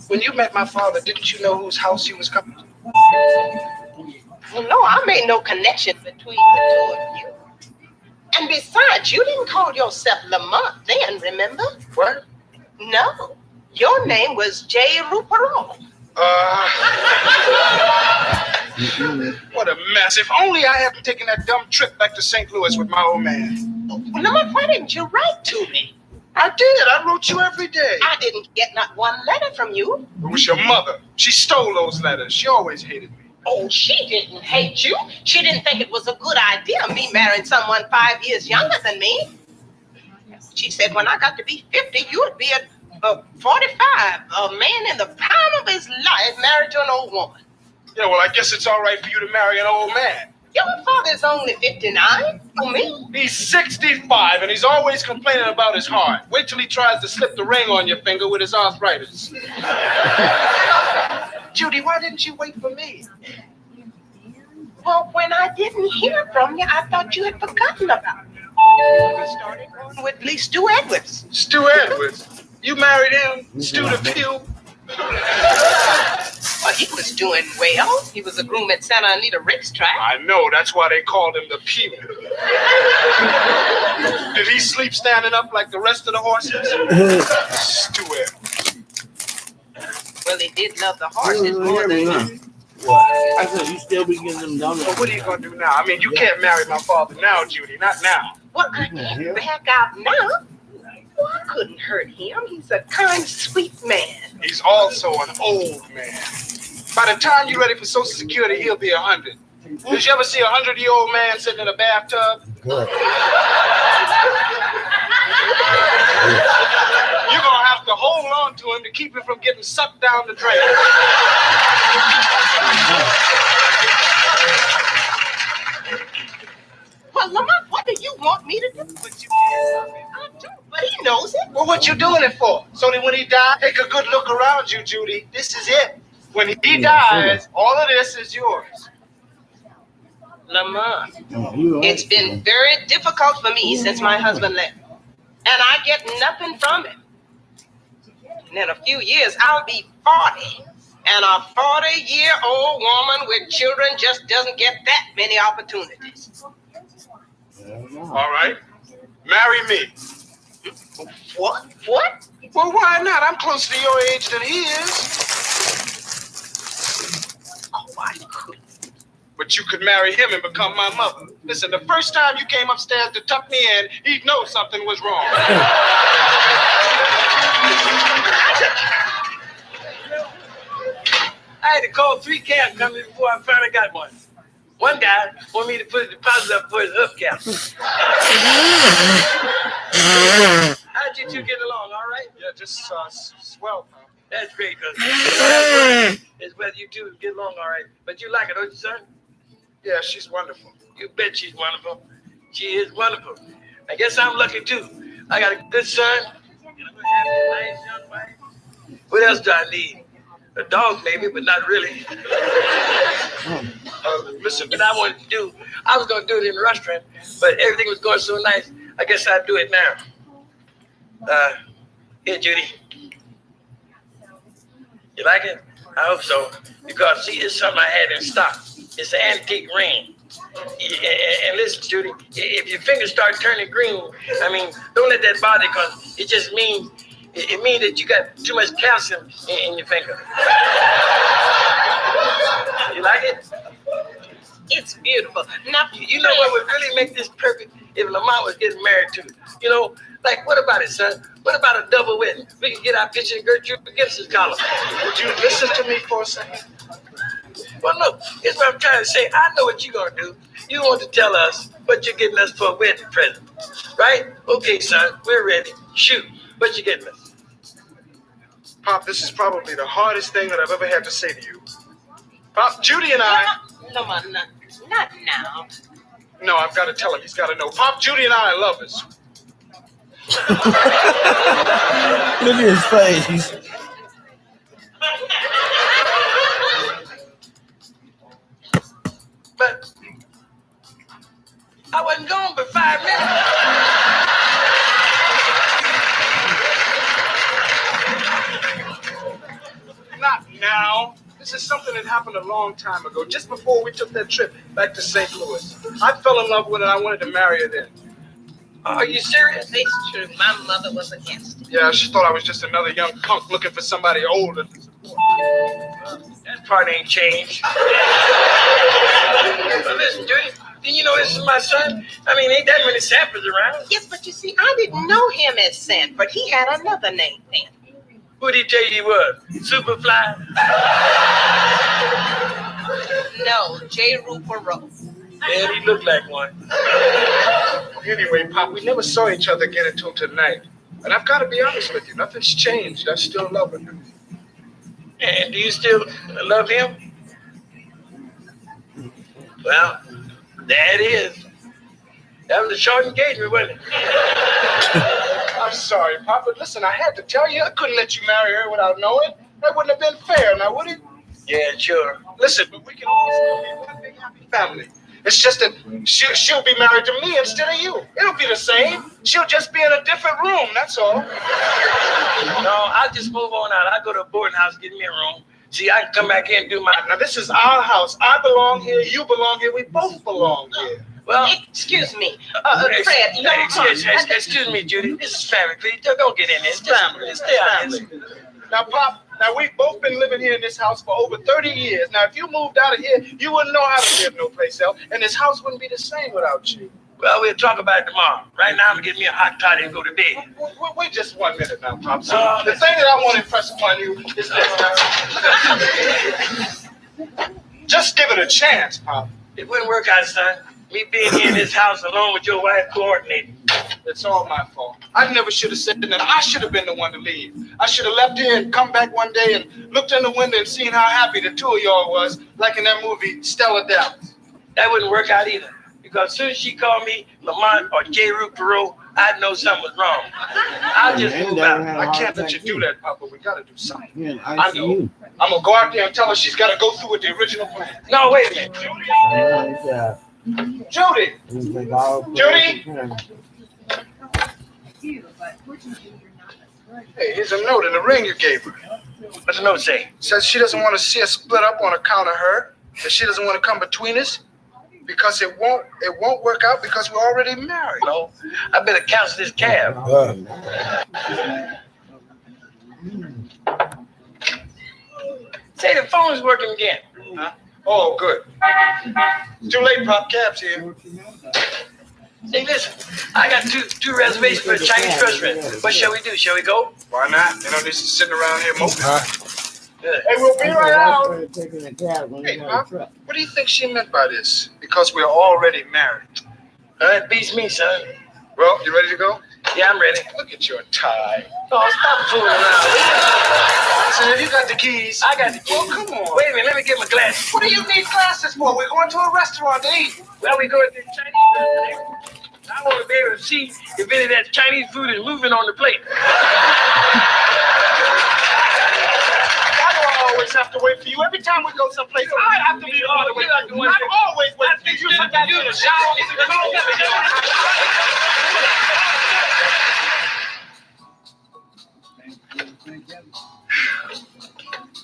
when you met my father, didn't you know whose house he was coming to? Well, no, I made no connection between the two of you. And besides, you didn't call yourself Lamont then, remember? What? No, your name was J. Ruperol. What a mess. If only I hadn't taken that dumb trip back to St. Louis with my old man. Well, Lamont, why didn't you write to me? I did. I wrote you every day. I didn't get not one letter from you. It was your mother. She stole those letters. She always hated me. Oh, she didn't hate you. She didn't think it was a good idea, me marrying someone 5 years younger than me. She said when I got to be 50, you would be a 45, a man in the prime of his life married to an old woman. Yeah, well, I guess it's all right for you to marry an old man. Your father's only 59, for me. He's 65, and he's always complaining about his heart. Wait till he tries to slip the ring on your finger with his arthritis. Judy, why didn't you wait for me? Well, when I didn't hear from you, I thought you had forgotten about me. You started going with Lee Stu Edwards. Stu Edwards? You married him? Stu the Pew? Well, he was doing well. He was a groom at Santa Anita racetrack. I know, that's why they called him the Pew. Did he sleep standing up like the rest of the horses? Stu Edwards. Well, he did love the horses more than me. I said you still be getting them donuts. Well, what are you going to do now? I mean, you can't marry my father now, Judy. Not now. Well, I can't back out now. Well, I couldn't hurt him. He's a kind, sweet man. He's also an old man. By the time you're ready for Social Security, he'll be 100. Did you ever see a 100-year-old man sitting in a bathtub? Good. You're going to have to hold on to him to keep him from getting sucked down the drain. Well, Lamont, what do you want me to do? But you can't. I do, but he knows it. Well, what you doing it for? So that when he dies, take a good look around you, Judy. This is it. When he dies, all of this is yours. Lamont, it's been very difficult for me since my husband left. And I get nothing from him. And in a few years, I'll be 40. And a 40-year-old woman with children just doesn't get that many opportunities. All right. Marry me. What? What? Well, why not? I'm closer to your age than he is. Oh, I couldn't. But you could marry him and become my mother. Listen, the first time you came upstairs to tuck me in, he'd know something was wrong. I had to call 3 cab companies before I finally got one. One guy wanted me to put a deposit up for his hubcap. How'd you two get along, all right? Yeah, just swell, pal. That's great, because it's whether you two get along all right. But you like it, don't you, son? Yeah, she's wonderful. You bet she's wonderful. She is wonderful. I guess I'm lucky too. I got a good son. And I'm gonna have a nice young wife. What else do I need? A dog maybe, but not really. Listen, what I wanted to do, I was gonna do it in the restaurant, but everything was going so nice, I guess I'd do it now. Here, Judy. You like it? I hope so. Because, see, it's something I had in stock. It's an antique ring. And listen, Judy, if your fingers start turning green, I mean, don't let that bother you, because it just means, it means that you got too much calcium in your finger. You like it? It's beautiful. Now, you know what would really make this perfect if Lamont was getting married too? You know, like, what about it, son? What about a double wedding? We can get our picture in Gertrude Gibson's column. Would you listen to me for a second? Well, look, here's what I'm trying to say. I know what you're going to do. You want to tell us what you're getting us for a wedding present, right? Okay, son, we're ready. Shoot, what you getting us? Pop, this is probably the hardest thing that I've ever had to say to you. Pop, Judy and I... No, not now. No, I've got to tell him. He's got to know. Pop, Judy and I are lovers. Look at his face. But I wasn't gone for 5 minutes. Not now. This is something that happened a long time ago, just before we took that trip back to St. Louis. I fell in love with her and I wanted to marry her then. Are you serious? It's true. My mother was against it. Yeah, she thought I was just another young punk looking for somebody older. That part ain't changed. But listen, Judy, do you know this is my son? I mean, ain't that many Sanfords around? Yes, but you see, I didn't know him as Sanford. He had another name then. Who'd he tell you he was? Superfly? No, J. Rupert Rose. Yeah, he looked like one. Anyway, Pop, we never saw each other again until tonight. And I've got to be honest with you, nothing's changed. I still love her. And do you still love him? Well, there it is. That was a short engagement, wasn't it? I'm sorry, Pop, but listen, I had to tell you, I couldn't let you marry her without knowing. That wouldn't have been fair, now would it? Yeah, sure. Listen, but we can all still be one big happy family. It's just that she'll be married to me instead of you. It'll be the same. She'll just be in a different room, that's all. No, I'll just move on out. I'll go to a boarding house, get me a room. See, I can come back here and do my... Now, this is our house. I belong here, you belong here, we both belong here. Well, excuse me, Fred. Excuse me, Judy. This is family, please. Don't get in this. Just stay out of this. Now, Pop, now we've both been living here in this house for over 30 years. Now, if you moved out of here, you wouldn't know how to live no place else, and this house wouldn't be the same without you. Well, we'll talk about it tomorrow. Right now, I'm gonna get me a hot toddy and go to bed. Wait just 1 minute now, Pop. So, the thing that I want to impress upon you is this. Just give it a chance, Pop. It wouldn't work out, son. Me being here in this house alone with your wife coordinating. It's all my fault. I never should have said that. I should have been the one to leave. I should have left here and come back one day and looked in the window and seen how happy the two of y'all was, like in that movie, Stella Dallas. That wouldn't work out either. Because as soon as she called me Lamont or J. Rupert, I'd know something was wrong. I'll just move out. I can't let you do that, Papa. We got to do something. I know. I'm going to go out there and tell her she's got to go through with the original plan. No, wait a minute. Judy! Judy! Hey, here's a note in the ring you gave her. What's the note say? It says she doesn't want to see us split up on account of her, that she doesn't want to come between us because it won't work out because we're already married. No, I better cancel this cab. Say the phone's working again. Huh? Oh, good. Too late, Pop. Cab's here. Say, listen, I got two reservations for a Chinese restaurant. What shall we do? Shall we go? Why not? They don't need to sitting around here moping. Good. Hey, we'll be right out. Hey, Pop, what do you think she meant by this? Because we're already married. That beats me, son. Well, you ready to go? Yeah, I'm ready. Look at your tie. Oh, stop fooling around. sir. You got the keys. I got the keys. Oh, come on. Wait a minute, let me get my glasses. What do you need glasses for? We're going to a restaurant to eat. Well, we go to the Chinese restaurant. I want to be able to see if any of that Chinese food is moving on the plate. I don't always have to wait for you. Every time we go someplace, I have to be all the way. I'm always waiting for you. Sometimes you in the shower.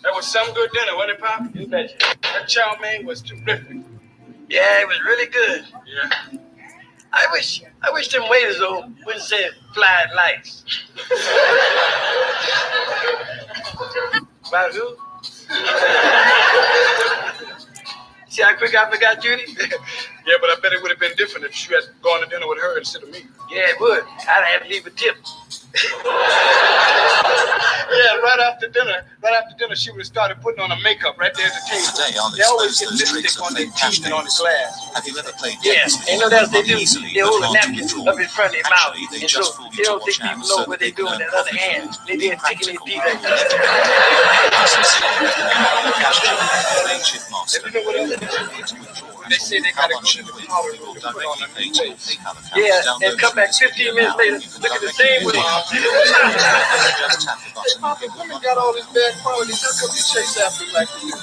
That was some good dinner, wasn't it, Pop? You betcha. That chow mein was terrific. Yeah, it was really good. Yeah. I wish them waiters wouldn't say flying lights. About who? See how quick I forgot Judy? Yeah, but I bet it would have been different if you had gone to dinner with her instead of me. Yeah, it would. I'd have to leave a tip. Yeah, right after dinner, she would have started putting on her makeup right there at the table. Today I'll They always expose get those lipstick traits on of their fake teeth and on the glass. Have you ever played Yeah, games ain't no doubt they do. easily They hold a but napkin hard to up in front of their mouth. Actually, they And just so fool they you to don't watch think people out know so what they they do can with learn that other profit hand. from They didn't take any teeth like that. They say they gotta go to the powder room to put on a new face. Yeah, and come back 15 minutes later, look at the same with Papa, women got all this bad qualities. How come you chase after them like you do?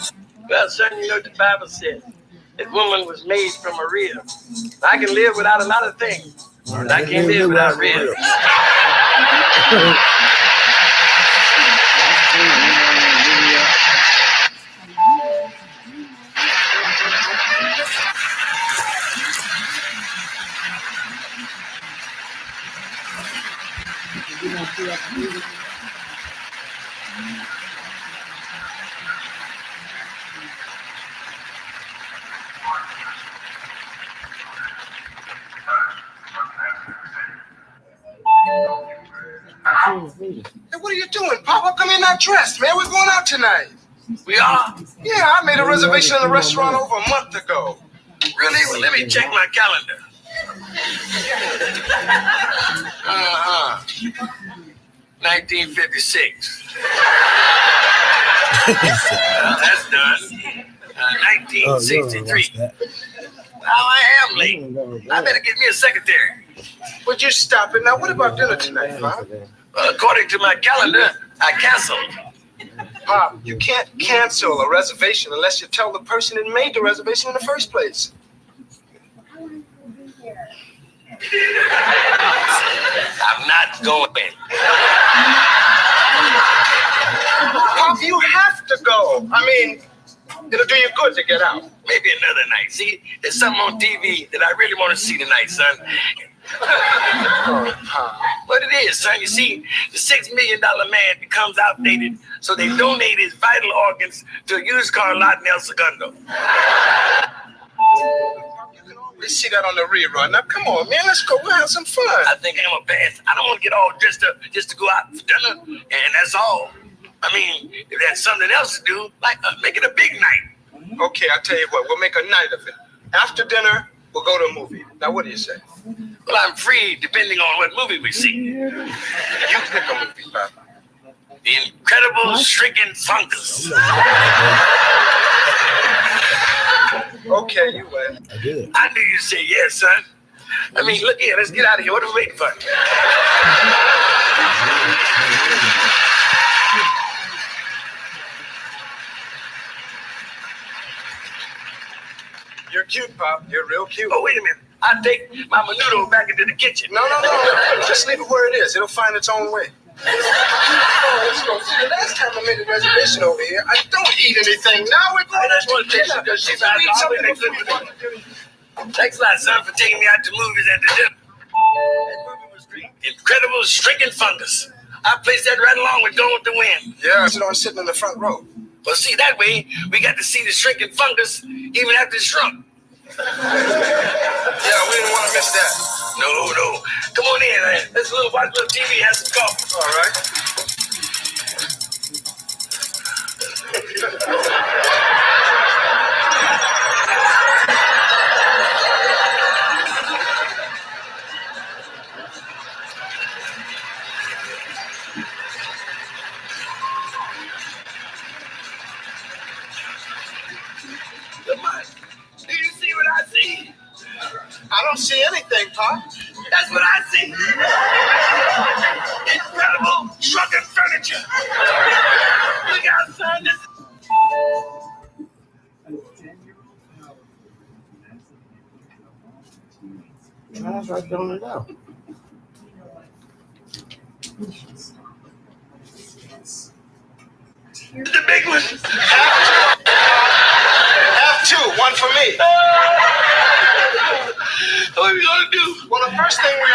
Well, son, you know what the Bible says. That woman was made from a rib. I can live without a lot of things, but I can't live without ribs. Hey, what are you doing, Pop? How come you're not dressed, man? We're going out tonight. We are? Yeah, I made a reservation in a restaurant over a month ago. Really? Well, let me check my calendar. 1956. Well, that's done. 1963. Now I am late. I better get me a secretary. Would you stop it? Now, what about dinner tonight, Pop? Well, according to my calendar, I canceled. Pop, you can't cancel a reservation unless you tell the person that made the reservation in the first place. I'm not going. Pop, you have to go. I mean, it'll do you good to get out. Maybe another night. See, there's something on TV that I really want to see tonight, son. What it is, son, you see, the $6 million man becomes outdated, so they donate his vital organs to a used car lot in El Segundo. We see that on the rerun. Now, come on, man, let's go. We'll have some fun. I think I'm a pass. I don't want to get all dressed up just to go out for dinner, and that's all. I mean, if there's something else to do, like make it a big night. Okay, I'll tell you what, we'll make a night of it. After dinner, we'll go to a movie. Now, what do you say? Well, I'm free depending on what movie we see. You pick a movie, Pop. The Incredible Shrinking Fungus. Okay, you win. I knew you'd say yes, son. I mean, look here, let's get out of here. What are we waiting for? You're cute, Pop. You're real cute. Oh, wait a minute. I'll take my menudo back into the kitchen. No. Just leave it where it is. It'll find its own way. Oh, let's go. See, the last time I made a reservation over here, I don't eat anything. Now we're going to dinner. Thanks a lot, son, for taking me out to movies and to dinner. That movie was great. Incredible Shrinking Fungus. I placed that right along with Going with the Wind. Yeah, I'm sitting in the front row. Well, see, that way, we got to see the shrinking fungus even after it's shrunk. Yeah, we didn't want to miss that. No. Come on in, man. Let's watch a little TV, have some coffee. All right. anything, Pop. That's what I see. Incredible truck and furniture. Look out, son. This That's right on it out. the big one. Have two, one for me. What are we gonna do? Well, the first thing we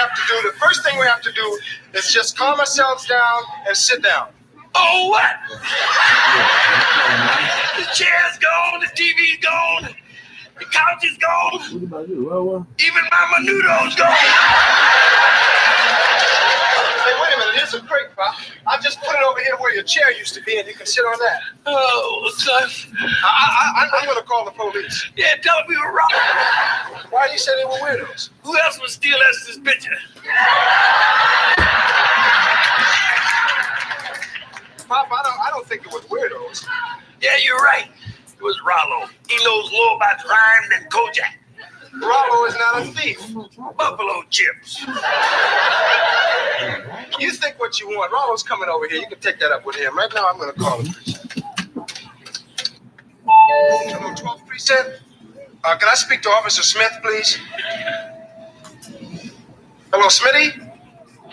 have to do is just calm ourselves down and sit down. Oh, what? The chair's gone, the TV's gone, the couch is gone, What you about to do? What? even my menudo's gone. Hey, wait a minute, here's a crate, Pop. I just put it over here where your chair used to be, and you can sit on that. Oh, son. I'm gonna call the police. Yeah, tell them we were robbed. Why do you say they were weirdos? Who else would steal Esther's picture? Pop, I don't think it was weirdos. Yeah, you're right. It was Rollo. He knows more about rhyme than Kojak. Rollo is not a thief. Buffalo chips. You think what you want. Rollo's coming over here. You can take that up with him. Right now, I'm gonna call the precinct. Hello, 12th precinct. Can I speak to Officer Smith, please? Hello, Smitty?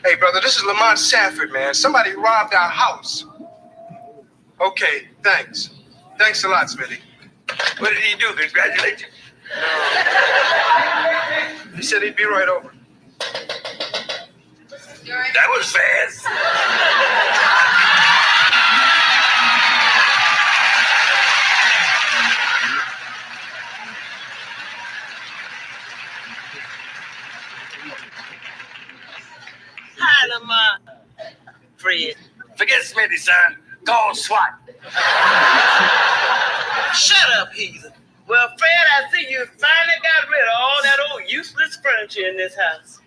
Hey, brother, this is Lamont Sanford, man. Somebody robbed our house. Okay, thanks. Thanks a lot, Smitty. What did he do? Congratulate you. He said he'd be right over. That was fast. Hi, Lamont. Fred. Forget Smitty, son. Call SWAT. Shut up, heathen. Well, Fred, I see you finally got rid of all that old useless furniture in this house.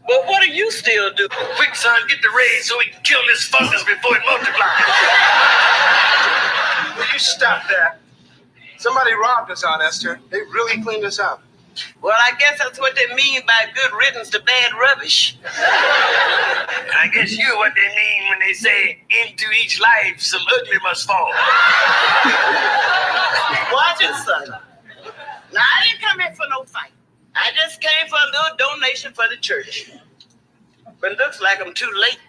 But what do you still do? Quick, son, get the raid so we can kill this fungus before it multiplies. Will you stop that? Somebody robbed us on Esther. They really cleaned us out. Well, I guess that's what they mean by good riddance to bad rubbish. And I guess you what they mean when they say, into each life some ugly must fall. Watch it, son. Now, I didn't come here for no fight. I just came for a little donation for the church. But it looks like I'm too late.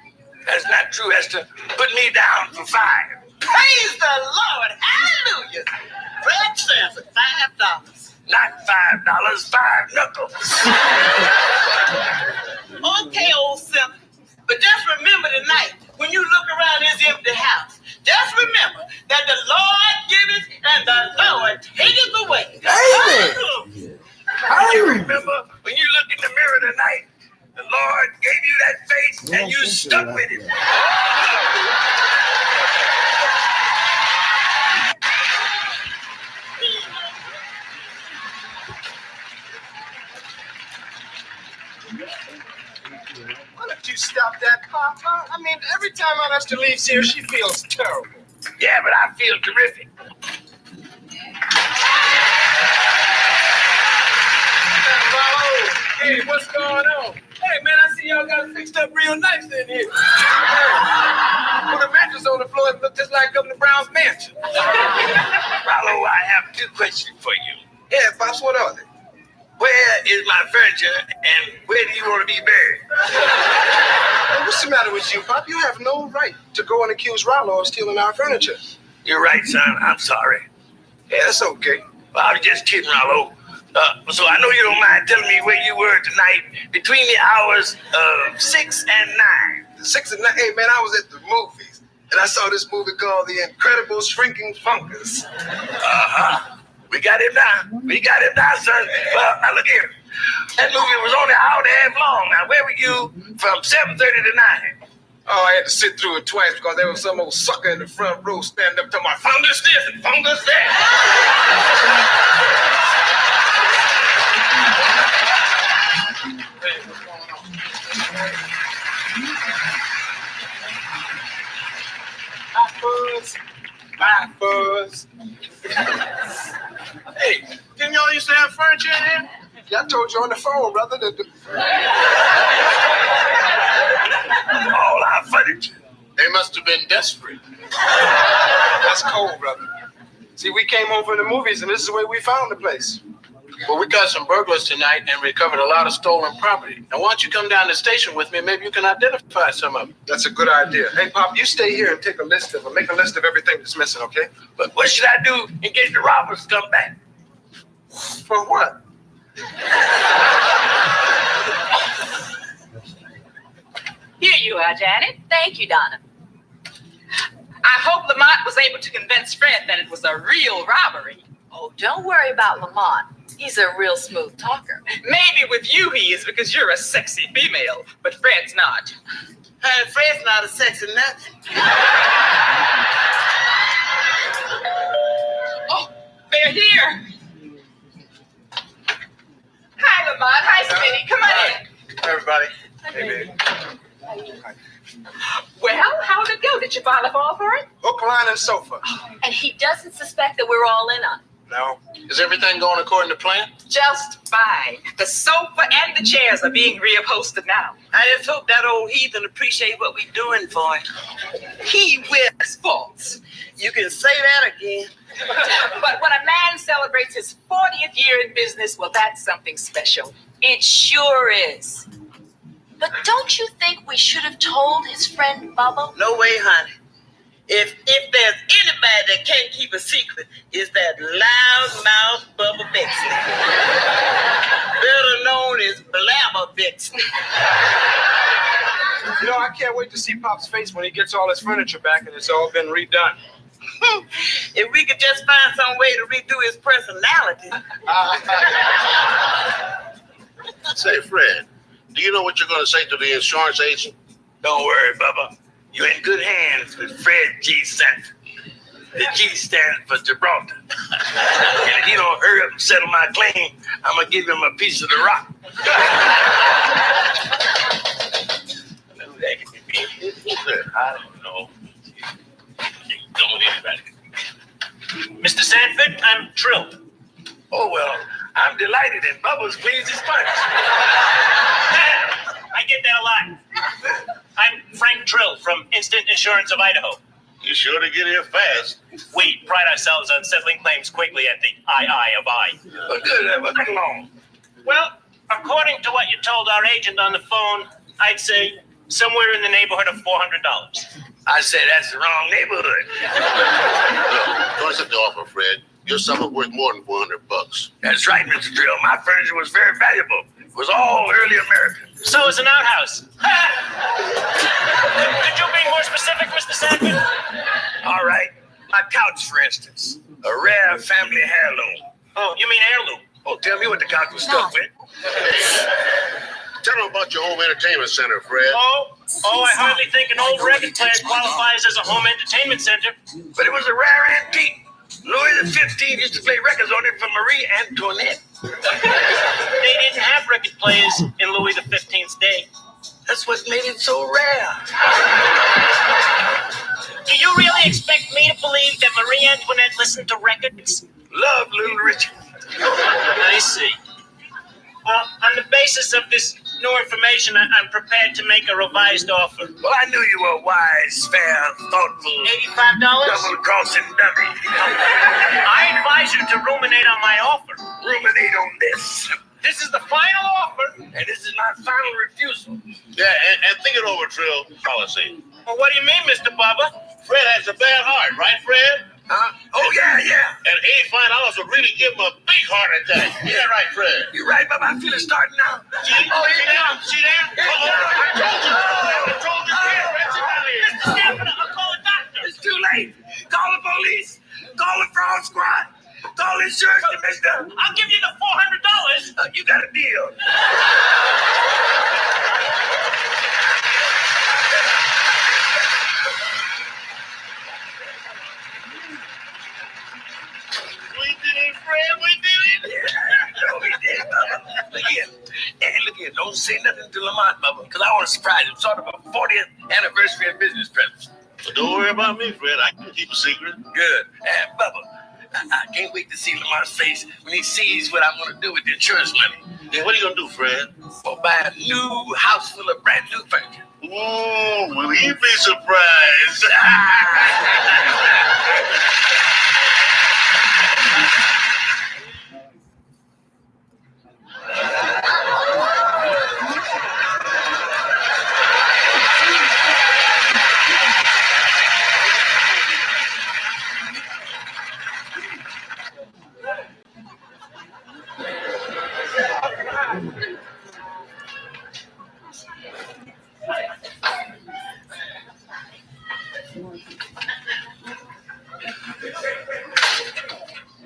That's not true, Esther. Put me down for 5. Praise the Lord. Hallelujah. Fred Sanford, $5. Not $5, 5 knuckles. Okay, old simp. But just remember tonight, when you look around this empty house, just remember that the Lord giveth and the Lord taketh away. Amen. You remember when you look in the mirror tonight, the Lord gave you that face and you stuck with it. Why don't you stop that, Papa? I mean, every time Aunt Esther leaves here, she feels terrible. Yeah, but I feel terrific. Hey, what's going on? Hey, man, I see y'all got it fixed up real nice in here. Put a mattress on the floor and look just like Governor Brown's mansion. Rollo, I have 2 questions for you. Yeah, Pops, what are they? Where is my furniture and where do you want to be buried? Hey, what's the matter with you, Pop? You have no right to go and accuse Rollo of stealing our furniture. You're right, son. I'm sorry. Yeah, that's okay. Well, I was just kidding, Rollo. So I know you don't mind telling me where you were tonight between the hours of 6 and 9. 6 and 9? Hey, man, I was at the movies, and I saw this movie called The Incredible Shrinking Fungus. Uh-huh. We got him now. We got him now, son. Well, now look here. That movie was only an hour and a half long. Now, where were you from 7:30 to 9? Oh, I had to sit through it twice because there was some old sucker in the front row standing up to my fungus this and fungus that. Hey, what's going on? Hi, Buzz. Hey, didn't y'all used to have furniture in here? Yeah, I told you on the phone, brother. All our furniture. They must have been desperate. That's cold, brother. See, we came home from the movies, and this is where we found the place. Well, we got some burglars tonight and recovered a lot of stolen property. Now, why don't you come down to the station with me? Maybe you can identify some of them. That's a good idea. Hey, Pop, you stay here and take a list of them. Make a list of everything that's missing, okay? But what should I do in case the robbers come back? For what? Here you are, Janet. Thank you, Donna. I hope Lamont was able to convince Fred that it was a real robbery. Oh, don't worry about Lamont. He's a real smooth talker. Maybe with you he is because you're a sexy female, but Fred's not. Hey, Fred's not a sexy nothing. Oh, they're here. Hi, Lamont. Hi, Smitty. Come on in. Hey, everybody. Hey, baby. Well, how did it go? Did you file a fall for it? Hook, line, and sofa. And he doesn't suspect that we're all in on it. No. Is everything going according to plan? Just fine. The sofa and the chairs are being reupholstered now. I just hope that old heathen appreciate what we're doing for him. He wears faults. You can say that again. But when a man celebrates his 40th year in business, well, that's something special. It sure is. But don't you think we should have told his friend Bubba? No way, honey. If there's anybody that can't keep a secret, it's that loudmouth Bubba Bixley. Better known as Blabber Bixley. You know, I can't wait to see Pop's face when he gets all his furniture back and it's all been redone. If we could just find some way to redo his personality. Say, Fred, do you know what you're going to say to the insurance agent? Don't worry, Bubba. You're in good hands with Fred G. Sanford. The G stands for Gibraltar. And if you don't hurry up and settle my claim, I'm going to give him a piece of the rock. I don't know. Don't anybody. Mr. Sanford, I'm thrilled. Oh, well, I'm delighted and Bubba's pleased as punch. I get that a lot. I'm Frank Trill from Instant Insurance of Idaho. You sure to get here fast. We pride ourselves on settling claims quickly at the II of I. Well, good. Well, come along. Well, according to what you told our agent on the phone, I'd say somewhere in the neighborhood of $400. I say that's the wrong neighborhood. Look, don't accept the offer, Fred. Your sum is worth more than $400. That's right, Mr. Drill. My furniture was very valuable. It was all early American. So is an outhouse. Could you be more specific, Mr. Sanford? All right. My couch, for instance. A rare family heirloom. Oh, you mean heirloom? Oh, tell me what the couch was stuck with. Tell them about your home entertainment center, Fred. Oh, I hardly think an old record player qualifies as a home entertainment center. But it was a rare antique. Louis XV used to play records on it for Marie Antoinette. They didn't have record players in Louis XV's day. That's what made it so rare. Do you really expect me to believe that Marie Antoinette listened to records? Love Little Richard. I see. On the basis of this new information, I'm prepared to make a revised offer. Well, I knew you were wise, fair, thoughtful. $85? Double-crossing dummy. I advise you to ruminate on my offer. Ruminate on this. This is the final offer. And this is my final refusal. Yeah, and think it over, Trill. Policy. Well, what do you mean, Mr. Bubba? Fred has a bad heart, right, Fred? Huh? Oh, yeah. And $85 would really give him a big heart attack. Is that right, Fred? You're right, Bubba. I feel it starting now. See there? I told you. Mr. Stanford, I'll call a doctor. It's too late. Call the police. Call the fraud squad. Call insurance, mister. I'll give you the $400. You got a deal. We did it, Fred. We did it. Yeah, we did, Bubba. Look here. Hey, look here. Don't say nothing to Lamont, Bubba, because I want to surprise him. Sort of a 40th anniversary of business presents. But don't worry about me, Fred. I can keep a secret. Good. And Bubba, I can't wait to see Lamar's face when he sees what I'm going to do with the insurance money. Yeah, what are you gonna do, Fred? Or buy a new house full of brand new furniture. Oh, will he be surprised?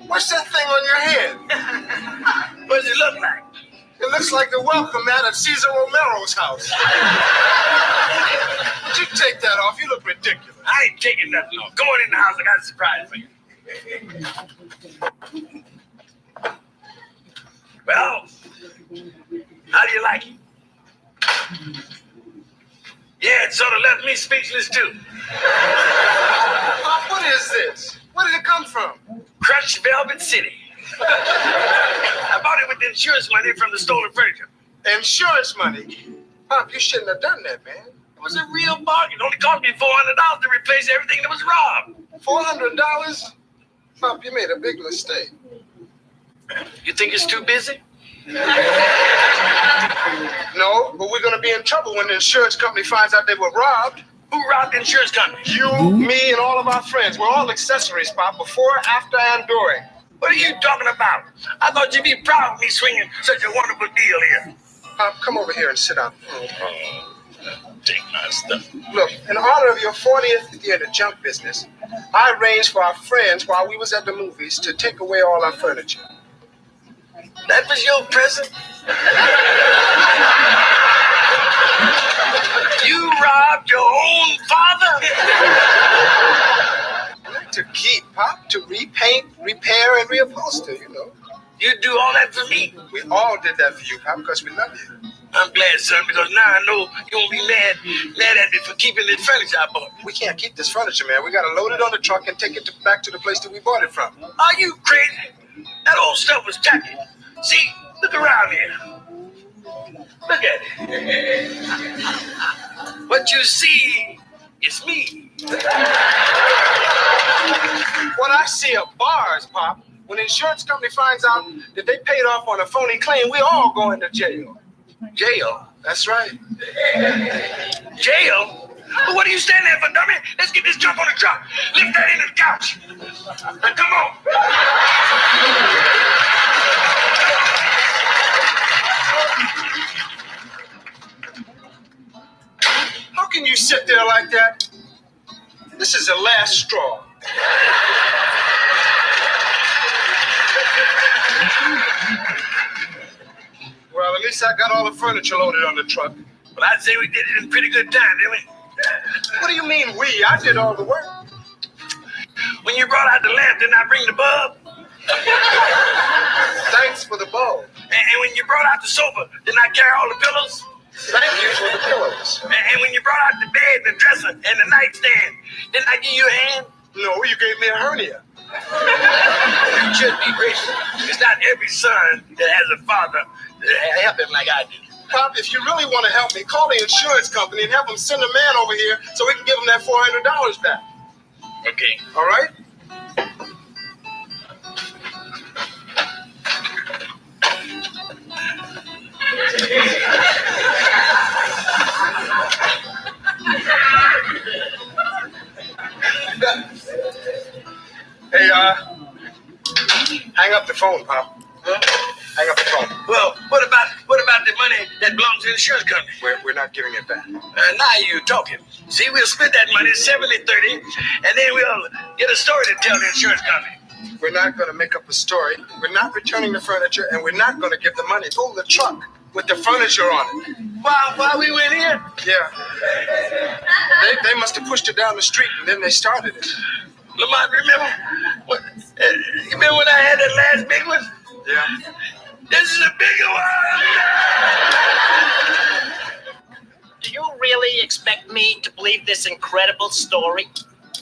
What's that thing on your head? What does it look like? It looks like the welcome mat at Cesar Romero's house. Would you take that off? You look ridiculous. I ain't taking nothing off. Come on in the house. I got a surprise for you. Well, how do you like it? Yeah, it sort of left me speechless too. Pop, what is this? Where did it come from? Crushed Velvet City. I bought it with the insurance money from the stolen furniture. Insurance money? Pop, you shouldn't have done that, man. It was a real bargain. It only cost me $400 to replace everything that was robbed. $400? Pop, you made a big mistake. You think it's too busy? No, but we're going to be in trouble when the insurance company finds out they were robbed. Who robbed the insurance company? You, me, and all of our friends. We're all accessories, Pop, before, after, and during. What are you talking about? I thought you'd be proud of me swinging such a wonderful deal here. Pop, come over here and sit down. Take my stuff. Look, in honor of your 40th year in the junk business, I arranged for our friends while we was at the movies to take away all our furniture. That was your present? You robbed your own father? To keep, Pop, to repaint, repair, and reupholster, you know. You do all that for me? We all did that for you, Pop, because we love you. I'm glad, son, because now I know you won't be mad at me for keeping this furniture I bought. We can't keep this furniture, man. We got to load it on the truck and take it back to the place that we bought it from. Are you crazy? That old stuff was tacky. See, look around here. Look at it. What you see is me. What I see are bars, Pop. When the insurance company finds out that they paid off on a phony claim, we all go into jail. Jail? That's right. Jail? Well, what are you standing there for, dummy? Let's get this junk on the truck. Lift that into the couch. Now, come on. How can you sit there like that? This is the last straw. Well, at least I got all the furniture loaded on the truck. Well, I'd say we did it in pretty good time, didn't we? What do you mean we? I did all the work. When you brought out the lamp, didn't I bring the bulb? Thanks for the bulb. And when you brought out the sofa, didn't I carry all the pillows? Thank you for the pillows. And when you brought out the bed, the dresser, and the nightstand, didn't I give you a hand? No, you gave me a hernia. You should be grateful. It's not every son that has a father that help him like I do. Pop, if you really want to help me, call the insurance company and have them send a man over here so we can give him that $400 back. Okay. All right? Hey, hang up the phone, Pop. Huh? Hang up the phone. Well, what about the money that belongs to the insurance company? We're not giving it back. Now you're talking. See, we'll split that money 70-30, and then we'll get a story to tell the insurance company. We're not going to make up a story. We're not returning the furniture, and we're not going to give the money. Pull the truck with the furniture on it. While we went in? Yeah. They must have pushed it down the street, and then they started it. Lamont, remember when I had that last big one? Yeah. This is a bigger one. Do you really expect me to believe this incredible story?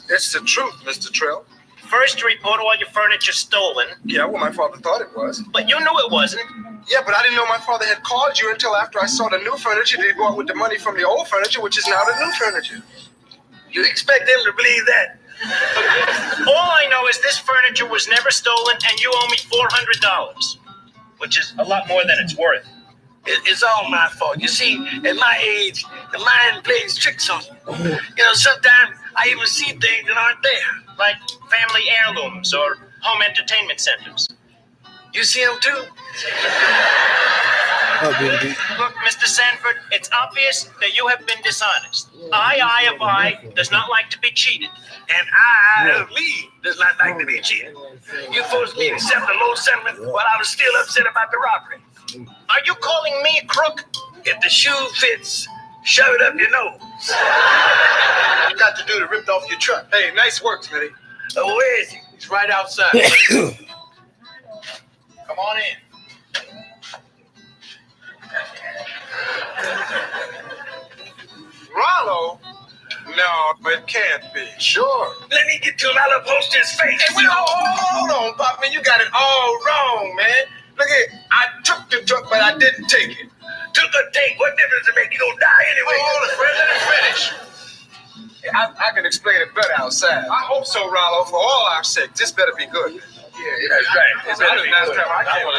It's the truth, Mr. Trill. First, to report all your furniture stolen. Yeah, well, my father thought it was. But you knew it wasn't. Yeah, but I didn't know my father had called you until after I saw the new furniture that he bought with the money from the old furniture, which is now the new furniture. You expect them to believe that? All I know is this furniture was never stolen, and you owe me $400, which is a lot more than it's worth. It's all my fault. You see, at my age, the mind plays tricks on you. You know, sometimes I even see things that aren't there. Like family heirlooms or home entertainment centers. You see them too? Look, Mr. Sanford, it's obvious that you have been dishonest. I of I does not like to be cheated. And I of me does not like to be cheated. You forced me to accept a low settlement while I was still upset about the robbery. Are you calling me a crook? If the shoe fits, shove it up your nose. You got to do to rip off your truck. Hey, nice work, Smitty. Where is he? He's right outside. Come on in. Rollo? No, it can't be. Sure. Let me get to him. I'll post his face. Hey, wait, hold on, Pop, man. You got it all wrong, man. Look at, I took the truck, but I didn't take it. Took a take. What difference does it make? You gonna die anyway. Hold on, Fred. Let me finish. I can explain it better outside. I hope so, Rollo. For all our sake, this better be good. Yeah, that's right. I can't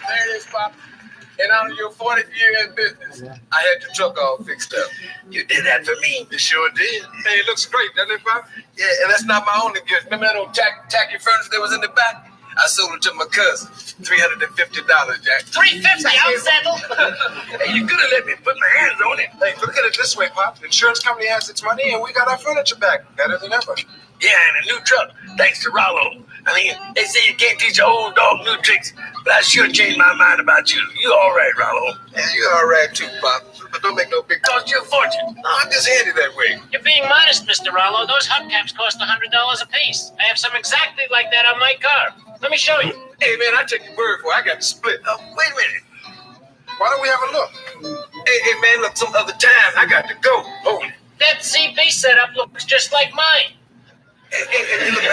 There it is, Pop. In honor of your 40th year in business, I had your truck all fixed up. You did that for me. You sure did. Hey, it looks great, doesn't it, Pop? Yeah, and that's not my only gift. Remember that old tacky furniture that was in the back? I sold it to my cousin. $350, Jack. $350, I'll settle. Hey, you could have let me put my hands on it. Hey, look at it this way, Pop. The insurance company has its money, and we got our furniture back. Better than ever. Yeah, and a new truck, thanks to Rollo. I mean, they say you can't teach an old dog new tricks, but I sure changed my mind about you. You all right, Rollo. Yeah, you all right, too, Pop. But don't make no big... Cost you a fortune. No, I'm just handy that way. You're being modest, Mr. Rollo. Those hubcaps cost $100 a piece. I have some exactly like that on my car. Let me show you. Hey, man, I take your word for it. I got the split. Wait a minute. Why don't we have a look? Hey, man, look, some other time. I got to go. Hold it. That CB setup looks just like mine. Hey, look,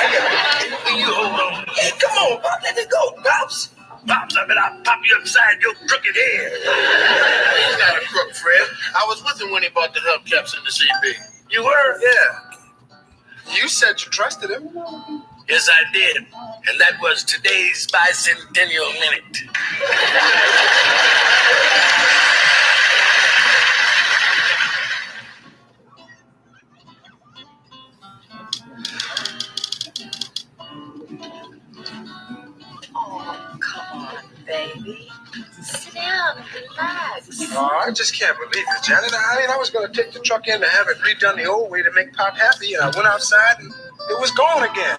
you hold on. Hey, come on, Pop, let it go, Pops. Pops, I bet I'll pop you upside your crooked head. He's not a crook, Fred. I was with him when he bought the hubcaps in the CB. You were? Yeah. You said you trusted him. Yes, I did. And that was today's bicentennial minute. Oh, come on, baby. Sit down and relax. Oh, I just can't believe it, Janet. I was going to take the truck in to have it redone the old way to make Pop happy, and I went outside and it was gone again.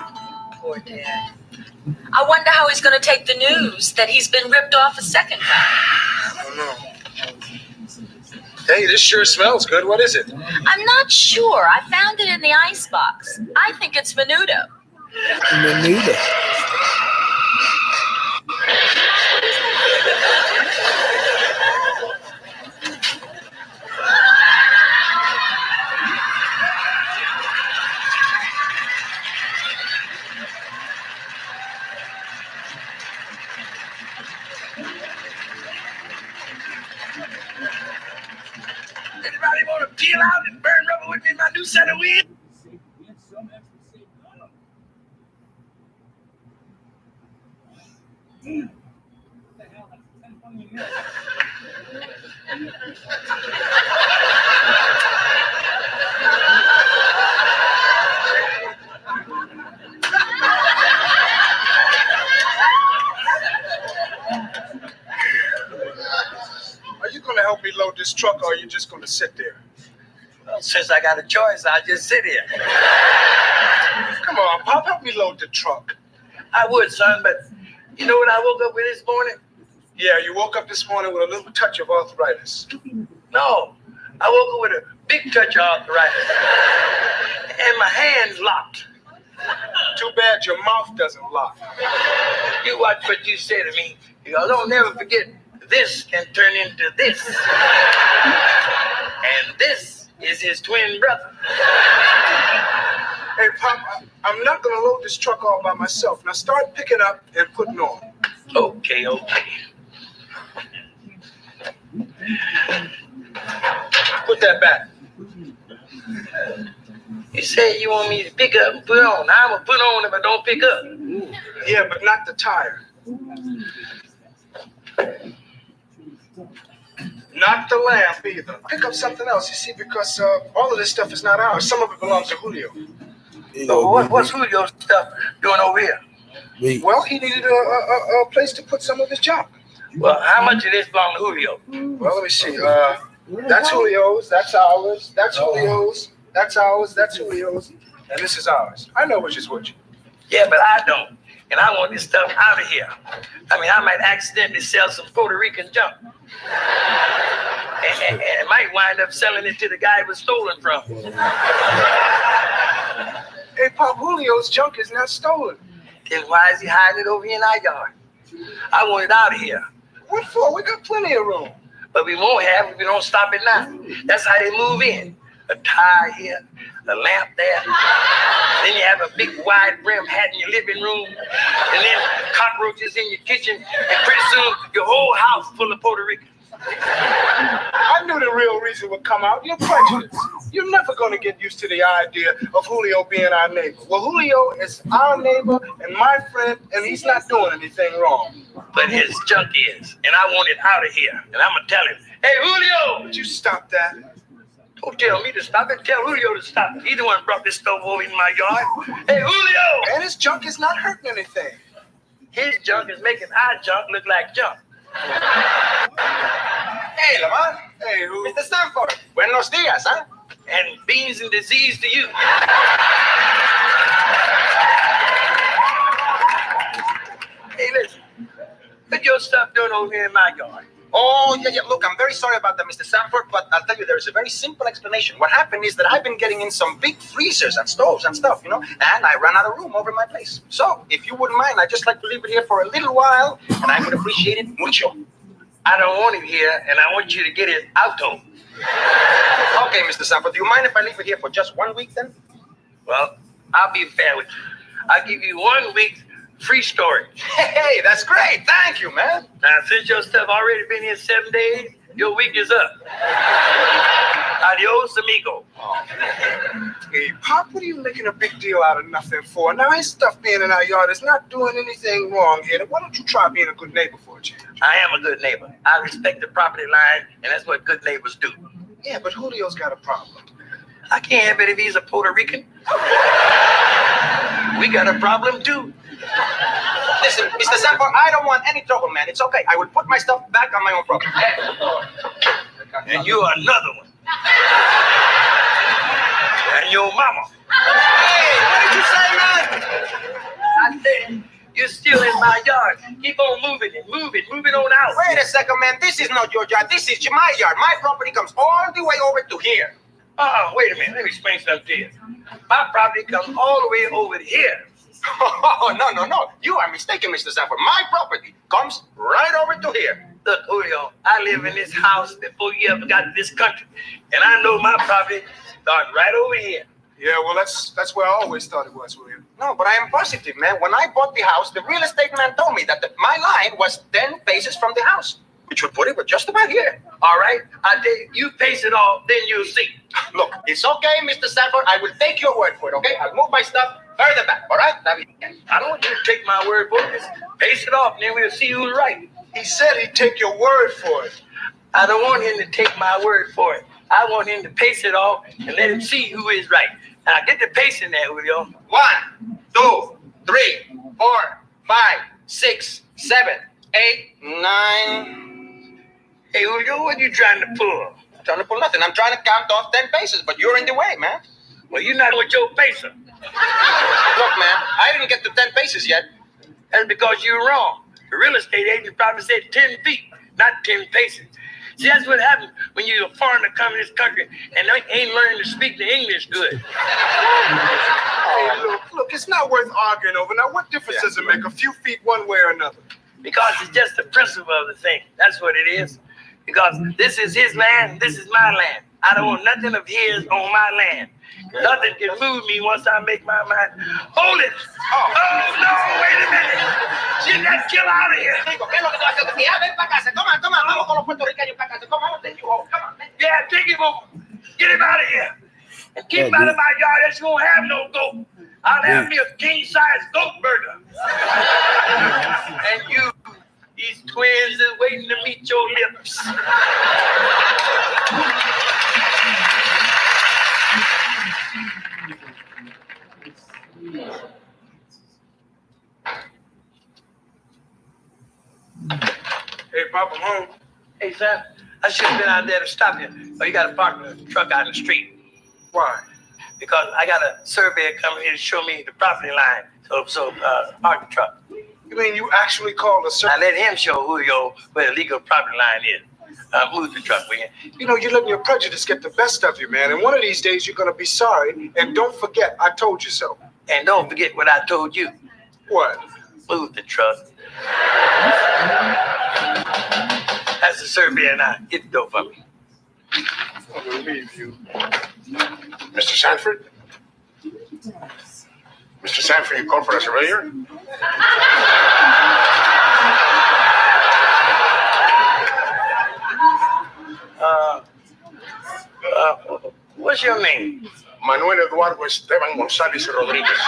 Poor Dad. I wonder how he's going to take the news that he's been ripped off a second time. I don't know. Hey, this sure smells good. What is it? I'm not sure. I found it in the icebox. I think it's menudo. Menudo. Anybody want to peel out and burn rubber with me in my new set of wheels? Are you going to help me load this truck, or are you just going to sit there? Well, since I got a choice, I'll just sit here. Come on, Pop, help me load the truck. I would, son, but you know what I woke up with this morning? Yeah, you woke up this morning with a little touch of arthritis. No, I woke up with a big touch of arthritis. And my hands locked. Too bad your mouth doesn't lock. You watch what you say to me, because I'll never forget the this can turn into this. And this is his twin brother. Hey, Pop, I'm not going to load this truck all by myself. Now start picking up and putting on. Okay. Put that back. You say you want me to pick up and put on. I'm going to put on if I don't pick up. Yeah, but not the tire. Not the lamp either. Pick up something else, you see, because all of this stuff is not ours. Some of it belongs to Julio. So what's Julio's stuff doing over here? Well, he needed a place to put some of his junk. Well, how much of this belongs to Julio? Well, let me see. That's Julio's, that's ours, that's Julio's, that's ours, that's Julio's, and this is ours. I know which is which. Yeah, but I don't. And I want this stuff out of here. I mean, I might accidentally sell some Puerto Rican junk. And might wind up selling it to the guy it was stolen from. Hey, Pop, Julio's junk is not stolen. Then why is he hiding it over here in our yard? I want it out of here. What for? We got plenty of room. But we won't have if we don't stop it now. That's how they move in. A tire here, a lamp there. Then you have a big wide brim hat in your living room. And then cockroaches in your kitchen. And pretty soon your whole house full of Puerto Ricans. I knew the real reason would come out. You're prejudiced. You're never going to get used to the idea of Julio being our neighbor. Well, Julio is our neighbor and my friend, and he's not doing anything wrong. But his junk is, and I want it out of here. And I'm going to tell him, hey, Julio! Would you stop that? Don't tell me to stop it. Tell Julio to stop it. He the one brought this stuff over in my yard. Hey, Julio! And his junk is not hurting anything. His junk is making our junk look like junk. Hey, Lamar. Hey, who? Mr. Stanford. Buenos dias, huh? And beans and disease to you. Hey, listen. What your stuff doing over here in my yard? Oh, yeah. Look, I'm very sorry about that, Mr. Sanford, but I'll tell you, there's a very simple explanation. What happened is that I've been getting in some big freezers and stoves and stuff, and I ran out of room over my place. So, if you wouldn't mind, I'd just like to leave it here for a little while, and I would appreciate it mucho. I don't want it here, and I want you to get it out of. Okay, Mr. Sanford, do you mind if I leave it here for just 1 week, then? Well, I'll be fair with you. I'll give you 1 week's free storage. Hey, that's great. Thank you, man. Now, since your stuff already been here 7 days, your week is up. Adios, amigo. Hey, Pop, what are you making a big deal out of nothing for? Now, his stuff being in our yard is not doing anything wrong here. Why don't you try being a good neighbor for a change? I am a good neighbor. I respect the property line, and that's what good neighbors do. Yeah, but Julio's got a problem. I can't have it if he's a Puerto Rican. We got a problem, too. Listen, Mr. Sanford, I don't want any trouble, man. It's okay. I will put my stuff back on my own property. And you're another one. And your mama. Hey, what did you say, man? I said, you're still in my yard. Keep on moving it, moving on out. Wait a second, man. This is not your yard. This is my yard. My property comes all the way over to here. Oh, wait a minute. Let me explain something to you. My property comes all the way over here. Oh, no. You are mistaken, Mr. Sanford. My property comes right over to here. Look, Julio, I live in this house before you ever got to this country. And I know my property starts right over here. Yeah, well, that's where I always thought it was, William. No, but I am positive, man. When I bought the house, the real estate man told me that my line was 10 paces from the house, which would put it just about here. All right? I tell you, you pace it off, then you'll see. Look, it's okay, Mr. Sanford. I will take your word for it, okay? I'll move my stuff further back, all right? I don't want you to take my word for it. Just pace it off, and then we'll see who's right. He said he'd take your word for it. I don't want him to take my word for it. I want him to pace it off and let him see who is right. Now, get the pacing there, Julio. 1, 2, 3, 4, 5, 6, 7, 8, 9. Hey, Julio, what are you trying to pull? I'm trying to pull nothing. I'm trying to count off 10 paces, but you're in the way, man. Well, you're not with your pacer. Look, man, I didn't get to 10 paces yet. That's because you're wrong. The real estate agent probably said 10 feet, not 10 paces. See, that's what happens when you're a foreigner coming to this country and they ain't learning to speak the English good. Hey, look, it's not worth arguing over. Now, what difference does it make? A few feet one way or another? Because it's just the principle of the thing. That's what it is. Because this is his land, this is my land. I don't want nothing of his on my land. Nothing can move me once I make my mind. Hold it! Oh no, wait a minute! Get that killer out of here! Yeah, take him over. Get him out of here. And keep him out of my yard. That's won't have no goat. I'll have me a king-size goat burger. And you, these twins is waiting to meet your lips. Hey, Pop, I'm home. Hey, son, I should have been out there to stop you. Oh, you got to park the truck out in the street. Why? Because I got a surveyor coming here to show me the property line. So park the truck. You mean you actually called a surveyor? I let him show where the legal property line is. Move the truck, will you? You know, you're letting your prejudice get the best of you, man. And one of these days, you're going to be sorry. And don't forget, I told you so. And don't forget what I told you. What? Move the truck. That's the surveyor now. Get the door for me. I believe you. Mr. Sanford? Mr. Sanford, you called for a surveyor? What's your name? Manuel Eduardo Esteban González Rodríguez.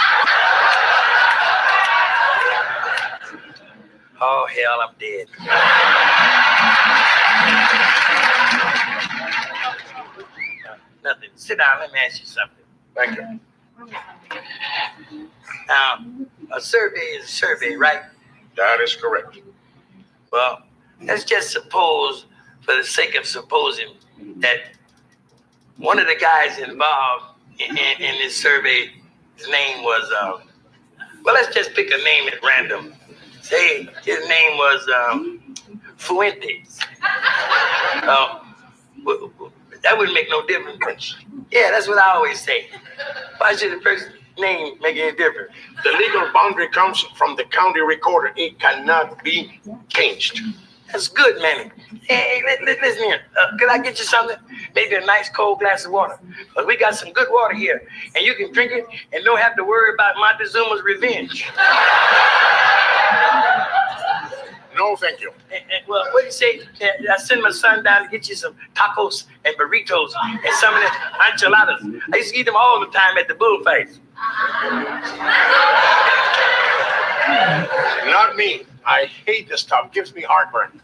Oh, hell, I'm dead. Nothing. Sit down. Let me ask you something. Thank you. Now, a survey is a survey, right? That is correct. Well, let's just suppose, for the sake of supposing, that one of the guys involved in this survey, his name was, well, let's just pick a name at random. Say his name was Fuentes. That wouldn't make no difference. Yeah, that's what I always say. Why should the person's name make any difference? The legal boundary comes from the county recorder. It cannot be changed. That's good, Manny. Hey, listen here. Could I get you something? Maybe a nice cold glass of water. But we got some good water here, and you can drink it and don't have to worry about Montezuma's revenge. No, thank you. Well, what do you say? I send my son down to get you some tacos and burritos and some of the enchiladas. I used to eat them all the time at the bullfights. Not me. I hate this stuff. Gives me heartburn.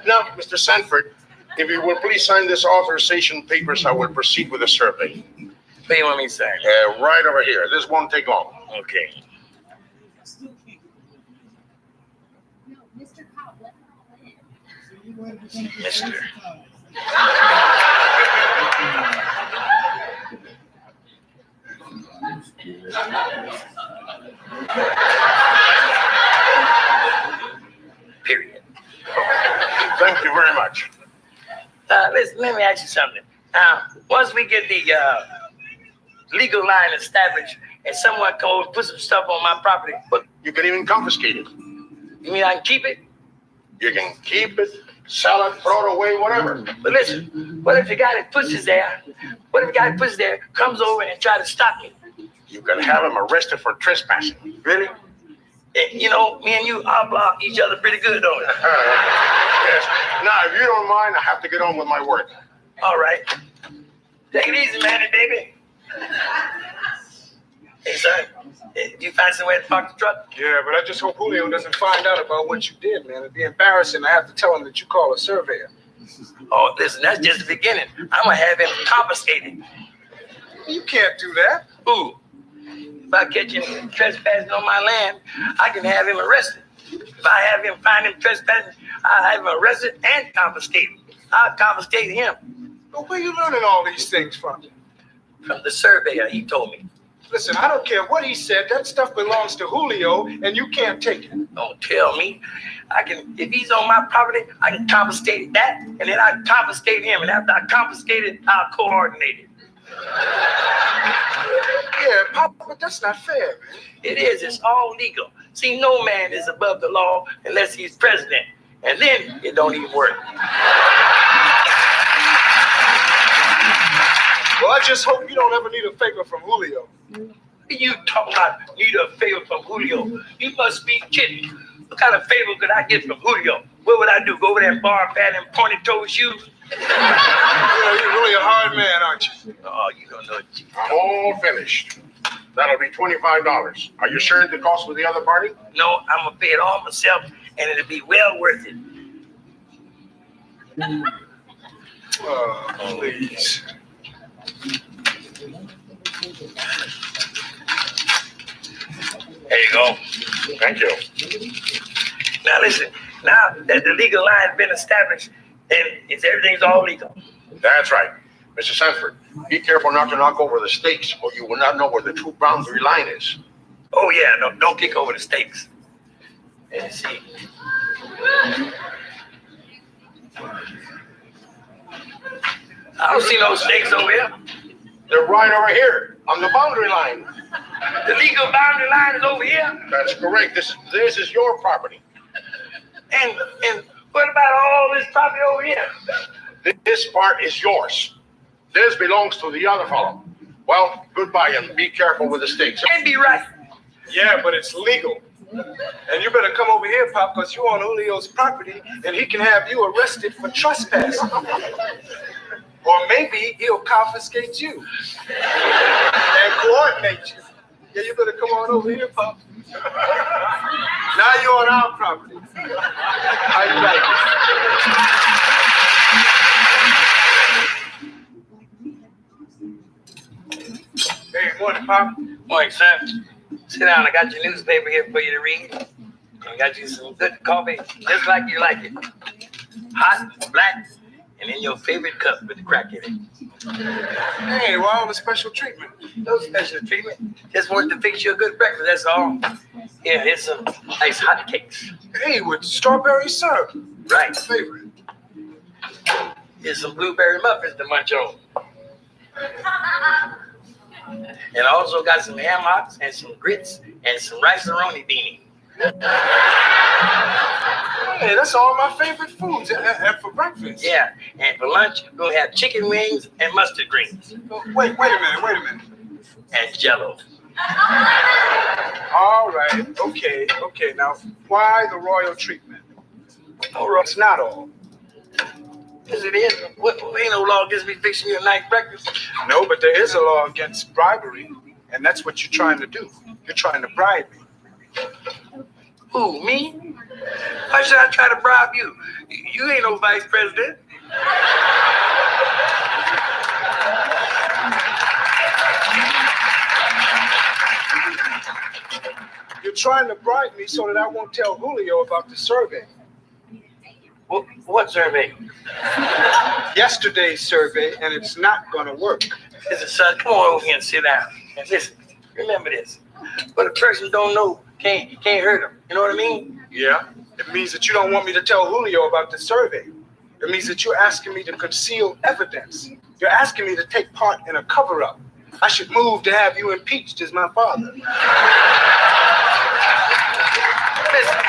Now, Mr. Sanford, if you will please sign this authorization papers, I will proceed with the survey. What do you want me to sign? Right over here. This won't take long. Okay. Mr. Cobb, let her Mister. Period. Thank you very much. Listen, let me ask you something. Now, once we get the legal line established and someone can put some stuff on my property, but you can even confiscate it. You mean I can keep it? You can keep it, sell it, throw it away, whatever. But listen, what if the guy that puts it there, comes over and try to stop me? You can have him arrested for trespassing. Really? You know, me and you block each other pretty good, don't we? Yes. Now, if you don't mind, I have to get on with my work. All right. Take it easy, Manny, baby. Hey, son, did you find somewhere to park the truck? Yeah, but I just hope Julio doesn't find out about what you did, man. It'd be embarrassing to have to tell him that you call a surveyor. Oh, listen, that's just the beginning. I'm going to have him confiscated. You can't do that. Who? If I catch him trespassing on my land, I can have him arrested. If I have him find him trespassing, I'll have him arrested and confiscated. I'll confiscate him. But where are you learning all these things from? From the surveyor, he told me. Listen, I don't care what he said. That stuff belongs to Julio, and you can't take it. Don't tell me. I can, if he's on my property, I can confiscate that, and then I confiscate him. And after I confiscate it, I'll coordinate it. Yeah, Pop, but that's not fair, man. It is. It's all legal. See, no man is above the law unless he's president. And then it don't even work. Well, I just hope you don't ever need a favor from Julio. You talk about need a favor from Julio. You must be kidding. What kind of favor could I get from Julio? What would I do? Go over there and bar fat and pointed toes shoes? You're really a hard man, aren't you? Oh, you don't know. I'm all finished. That'll be $25. Are you sharing the cost with the other party? No, I'm gonna pay it all myself, and it'll be well worth it. Oh, please. There you go. Thank you. Now listen, now that the legal line's been established, then everything's all legal. That's right. Mr. Sanford, be careful not to knock over the stakes, or you will not know where the true boundary line is. Oh yeah, no, don't kick over the stakes. Let's see. I don't see no stakes over here. They're right over here, on the boundary line. The legal boundary line is over here? That's correct. This is your property. And what about all this property over here? This part is yours. This belongs to the other fellow. Well, goodbye, and be careful with the stakes. Can't be right. Yeah, but it's legal. And you better come over here, Pop, because you're on Julio's property, and he can have you arrested for trespassing. Or maybe he'll confiscate you and coordinate you. Yeah, you better come on over here, Pop. Now you're on our property. How you like it? Hey, morning, Pop. Morning, sir. Sit down. I got your newspaper here for you to read. I got you some good coffee, just like you like it. Hot, black, and in your favorite cup with the crack in it. Hey, why all the special treatment? No special treatment. Just wanted to fix you a good breakfast, that's all. Here, here's some nice hot cakes. Hey, with strawberry syrup. Right. Favorite. Here's some blueberry muffins to munch on. And I also got some ham hocks and some grits and some rice-a-roni beanie. Hey, that's all my favorite foods. And for breakfast. Yeah, and for lunch, we'll have chicken wings and mustard greens. Wait a minute. And Jell-O. All right, okay. Now, why the royal treatment? All right. It's not all. Yes, it is. Ain't no law against me fixing you a nice breakfast. No, but there is a law against bribery, and that's what you're trying to do. You're trying to bribe me. Who, me? Why should I try to bribe you? You ain't no vice president. You're trying to bribe me so that I won't tell Julio about the survey. What survey? Yesterday's survey, and it's not going to work. Listen, son, come on over here and sit down. And listen, remember this. What a person don't know can't hurt him. You know what I mean? Yeah. It means that you don't want me to tell Julio about the survey. It means that you're asking me to conceal evidence. You're asking me to take part in a cover-up. I should move to have you impeached as my father. Listen,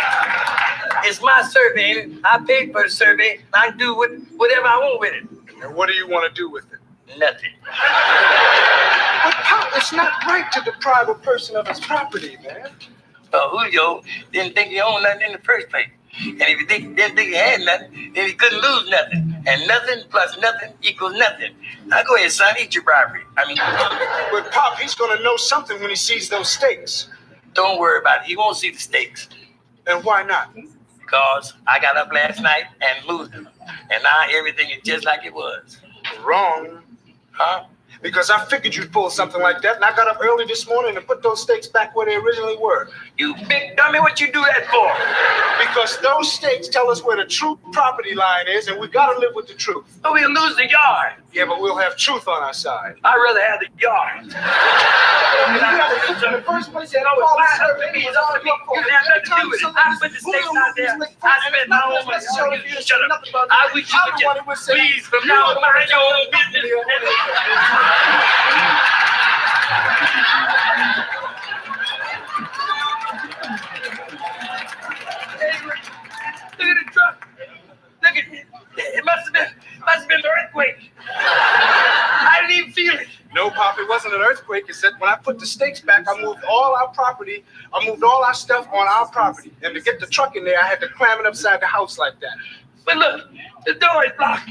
it's my survey. I paid for the survey. And I can do whatever I want with it. And what do you want to do with it? Nothing. But Pop, it's not right to deprive a person of his property, man. Julio didn't think he owned nothing in the first place. And if he didn't think he had nothing, then he couldn't lose nothing. And nothing plus nothing equals nothing. Now go ahead, son, eat your bribery. But Pop, he's going to know something when he sees those stakes. Don't worry about it. He won't see the stakes. And why not? Because I got up last night and moved them. And now everything is just like it was. Wrong. Huh? Because I figured you'd pull something like that, and I got up early this morning and put those stakes back where they originally were. You big dummy, what you do that for? Because those stakes tell us where the true property line is, and we got to live with the truth. But we'll lose the yard. Yeah, but we'll have truth on our side. I'd rather have the yard. In the first place, you know, it's my it's all me. You have nothing to do with it. I put the stakes out there. I spent my own money. Shut up. I wish you would just, please, from now on, mind your own business. must have been an earthquake. I didn't even feel it. No, Pop, it wasn't an earthquake. It's that when I put the stakes back, I moved all our property. I moved all our stuff on our property. And to get the truck in there, I had to clam it upside the house like that. But look, the door is blocked.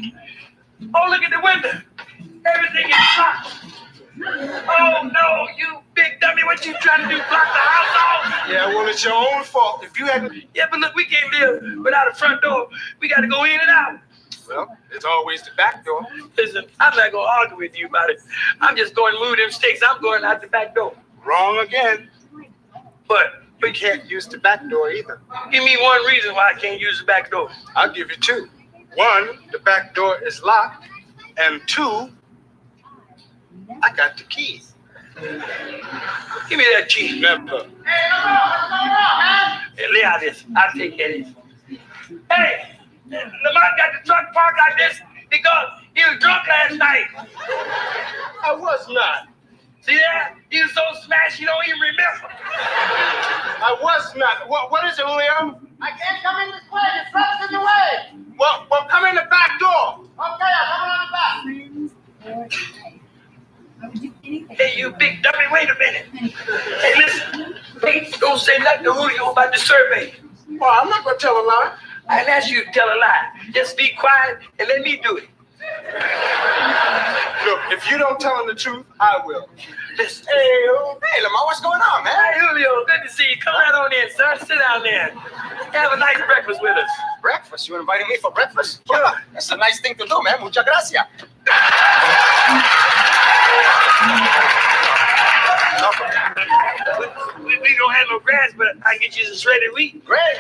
Oh, look at the window. Everything is blocked. Oh, no, you big dummy. What you trying to do, block the house off? Yeah, well, it's your own fault. If you hadn't... Yeah, but look, we can't live without a front door. We got to go in and out. Well, it's always the back door. Listen, I'm not going to argue with you about it. I'm just going to move them stakes. I'm going out the back door. Wrong again. But we can't use the back door either. Give me one reason why I can't use the back door. I'll give you two. One, the back door is locked. And two, I got the key. Give me that key. Never. Hey, lay out this. I'll take care of this. Hey, Lamont got the truck parked like this because he was drunk last night. I was not. See that? He was so smashed he don't even remember. I was not. What is it, Julio? I can't come in this way. The truck's in the way. Well, come in the back door. Okay, I'll come around the back. Hey, you big dummy, wait a minute. Hey, listen. Hey, don't say nothing to Julio about the survey. Well, I'm not going to tell a lie. I didn't ask you to tell a lie. Just be quiet and let me do it. Look, if you don't tell him the truth, I will. Listen. Hey, Lamar, what's going on, man? Hey, Julio, good to see you. Come right on in, sir. Sit down there. Have a nice breakfast with us. Breakfast? You inviting me for breakfast? Yeah, that's a nice thing to do, man. Muchas gracias. We don't have no grass, but I can get you some shredded wheat. Great.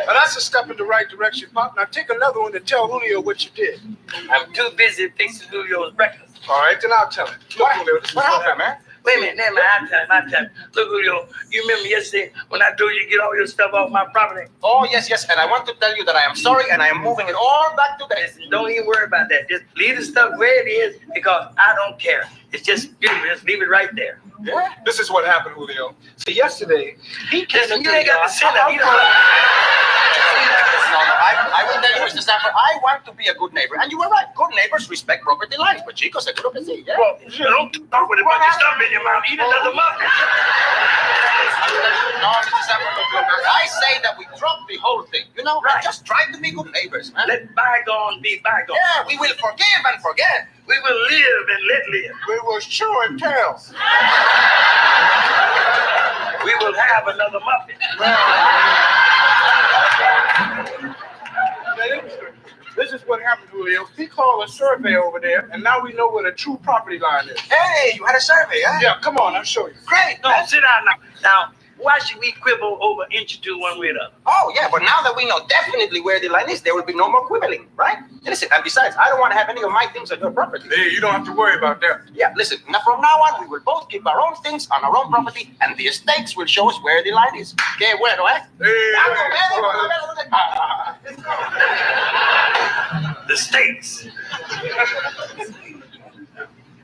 Now, that's a step in the right direction, Pop. Now take another one to tell Julio what you did. I'm too busy fixing Julio's breakfast. All right, then I'll tell him. Look, Julio, this is What happened, man? Wait a minute, never mind. I'll tell him. Look, Julio, you remember yesterday when I told you to get all your stuff off my property? Oh, yes. And I want to tell you that I am sorry and I am moving it all back to that. Listen, don't even worry about that. Just leave the stuff where it is because I don't care. It's just beautiful. Just leave it right there. Yeah? This is what happened, Julio. See, yesterday, he came Listen, into you ain't got to say that. No, I will tell you, Mr. Sanford, I want to be a good neighbor. And you were right. Good neighbors respect property lines. But chicos, seguro que sí. Yeah? Well, you don't talk with a bunch of stuff in your mouth. Eat another muffin. No, Mr. Sanford, look, I say that we drop the whole thing. You know, right. Just try to be good neighbors, man. Let bygones be bygones. Yeah, we will forgive and forget. We will live and let live. We will show and tell. We will have another muffin. This is what happened, Julio. He called a survey over there, and now we know where the true property line is. Hey, you had a survey, huh? Yeah, come on, I'll show you. Great. No, sit down now. Now, why should we quibble over an inch or two one way or the other? Oh, yeah, but now that we know definitely where the line is, there will be no more quibbling, right? Listen, and besides, I don't want to have any of my things on your property. Hey, you don't have to worry about that. Yeah, listen, now from now on, we will both keep our own things on our own property, and the estates will show us where the line is. Que bueno, eh? The states.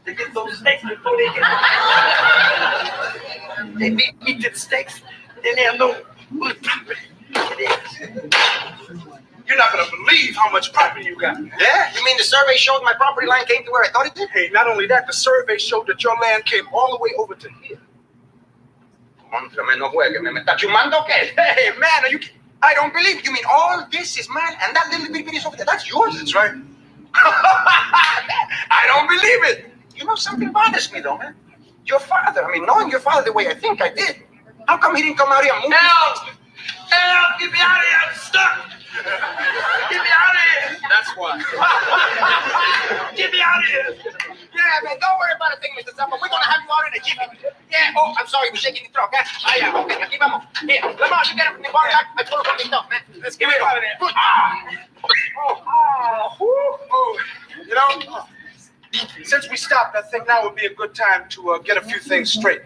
They get those steaks before they get they beat to the steaks, then they'll know whose property it is. You're not going to believe how much property you got. Yeah? You mean the survey showed my property line came to where I thought it did? Hey, not only that, the survey showed that your land came all the way over to here. Contrame, no juegue, me está chumando, ¿qué? Hey, man, are you kidding? I don't believe it. You mean all this is mine and that little bitty is over there? That's yours? That's right. I don't believe it. You know, something bothers me, though, man. Your father, knowing your father the way I think I did, how come he didn't come out here and move? Help! Get me out of here! I'm stuck! Get me out of here! That's why. Get me out of here! Yeah, man, don't worry about a thing, Mr. Zappa. We're going to have you out in a jiffy. Yeah, oh, I'm sorry, we're shaking the truck, huh? Ah, yeah, okay, aquí vamos. Here, Lamar, you get it from the bar. I pull it from the stuff, man. Let's get it out of there. Good. You know, since we stopped, I think now would be a good time to get a few things straight.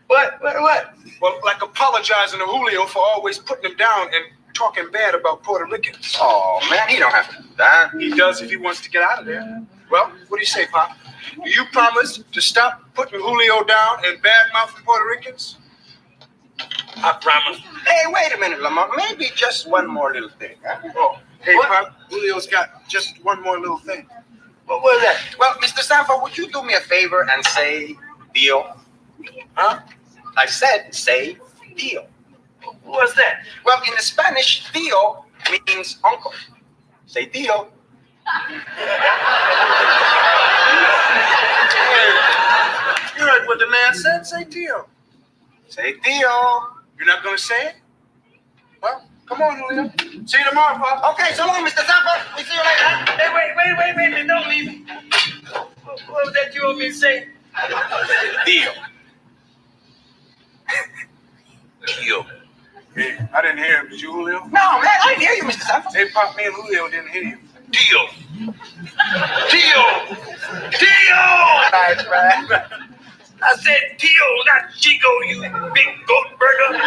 What? Well, like apologizing to Julio for always putting him down and talking bad about Puerto Ricans. Oh, man, he don't have to do that. He does if he wants to get out of there. Well, what do you say, Pop? Do you promise to stop putting Julio down and bad-mouthing Puerto Ricans? I promise. Hey, wait a minute, Lamar. Maybe just one more little thing, huh? Oh, Hey, Pop, Julio's got just one more little thing. What was that? Well, Mr. Sanford, would you do me a favor and say deal? Huh? I said say deal. What's that? Well, in Spanish, tío means uncle. Say tío. You heard what the man said. Say Tio. Say tío. You're not going to say it? Well, come on, Julio. See you tomorrow, Pop. Okay, so long, Mr. Sanford. We see you later. Hey, wait, don't leave. What was that you want me to say? Deal. Tio. Hey, I didn't hear him. Did you, Julio? No, man, I didn't hear you, Mr. Sanford. Hey, Pop, me and Julio didn't hear you. Tio. Nice, man. I said Tio, not Chico, you big goat burger.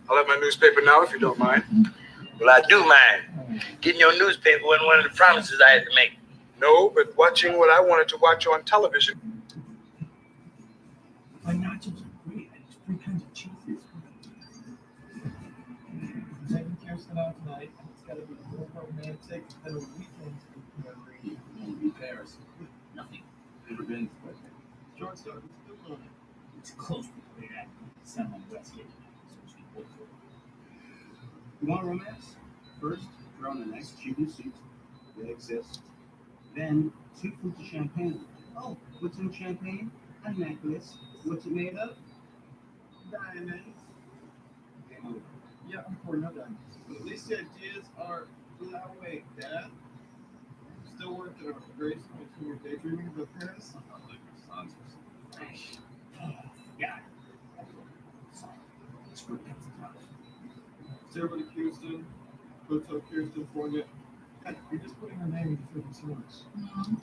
I'll have my newspaper now if you don't mind. Well, I do mind. Getting your newspaper wasn't one of the promises I had to make. No, but watching what I wanted to watch on television. My nachos are great. I just 3 kinds of cheese. Taking Kirsten out tonight. It's got to be more romantic than a weekend memory in Paris. Nothing. Never been. Short story. It's close to where that sound on West Gate. You want romance? First, throw in a nice Cuban suit. They exist. Then, 2 flutes of champagne. Oh, what's in champagne? A necklace. What's it made of? Diamonds. Game over. Yeah, I'm pouring no diamonds. At least the ideas are that way, Dad. Still working on Grace when you're daydreaming about Paris. I'm not like your sons or something. Yeah. Sarah Kirsten, Hotel Kirsten, Forget. You're just putting her name into the consumers.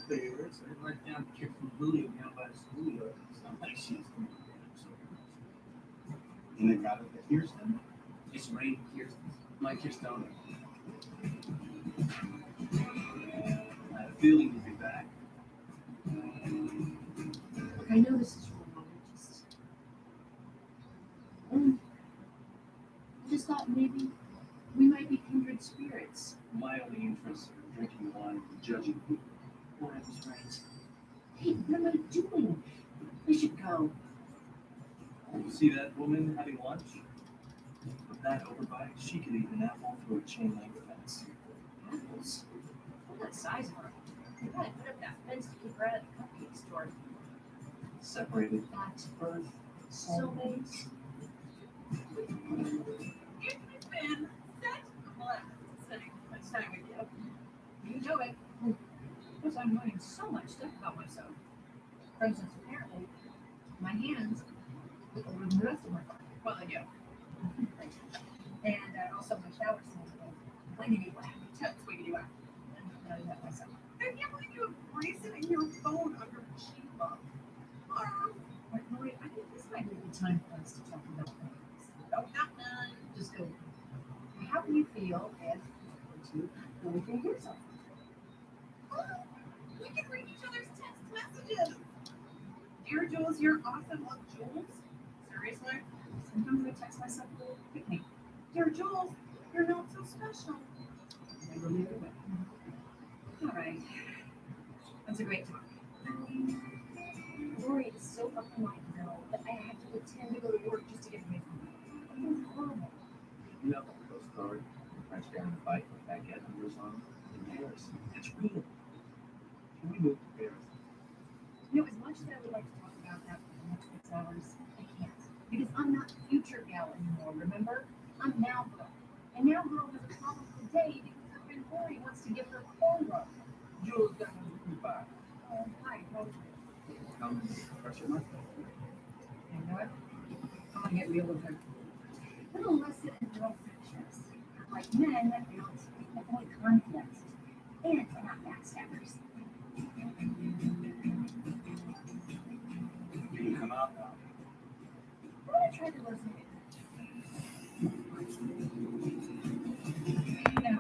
Favorites. I write down Kirsten Julio down by the schoolyard. It's not like she's going to be so. And I got it at Kirsten. It's Ray Kirsten. My Kirsten. I have a feeling you'll be back. Look, I know this is wrong. I just thought maybe we might be kindred spirits. My only interest in drinking wine and judging people. Well, I was right. Hey, what am I doing? We should go. You see that woman having lunch? With that overbite, she could eat an apple through a chain link fence. Apples? What size are they? We gotta put up that fence to keep her out of the cupcake store. Separated That birth, soulmates. It's been such a blast spending much time with you. You know it. Because I'm learning so much stuff about myself. For instance, apparently, my hands look older than the rest of my body. Well, I do. And also my shower smells like wiggity whack. Totes wiggity whack. I didn't know that myself. I can't believe you have bracelet in your phone on your cheekbone. Wait, Marie, I think this might be the time for us to talk about things. Don't have none. Just go. How do you feel if we can hear something? We can read each other's text messages. Dear Jules, you're awesome. Love, Jules? Seriously? Sometimes I text myself a little picnic. Dear Jules, you're not so special. Never the other way. All right. That's a great talk. Lori is so fucking like no that I have to pretend to go to work just to get away from her. It's horrible. You have a postcard, French guy on the bike with baguette numbers on in Paris. It's real. Can we move to Paris? You know, as much as I would like to talk about that for the next 6 hours, I can't. Because I'm not future gal anymore, remember? I'm now girl. And now girl has a problem today because her friend Lori wants to give her phone book. Jules got me back. Oh, hi, how are you? Come pressure my You know what? I'm gonna get real with her. Little lesson in girl friendships. Like men, we don't avoid conflict. And we're not backstabbers. You can come out now. I'm gonna try to resonate. No,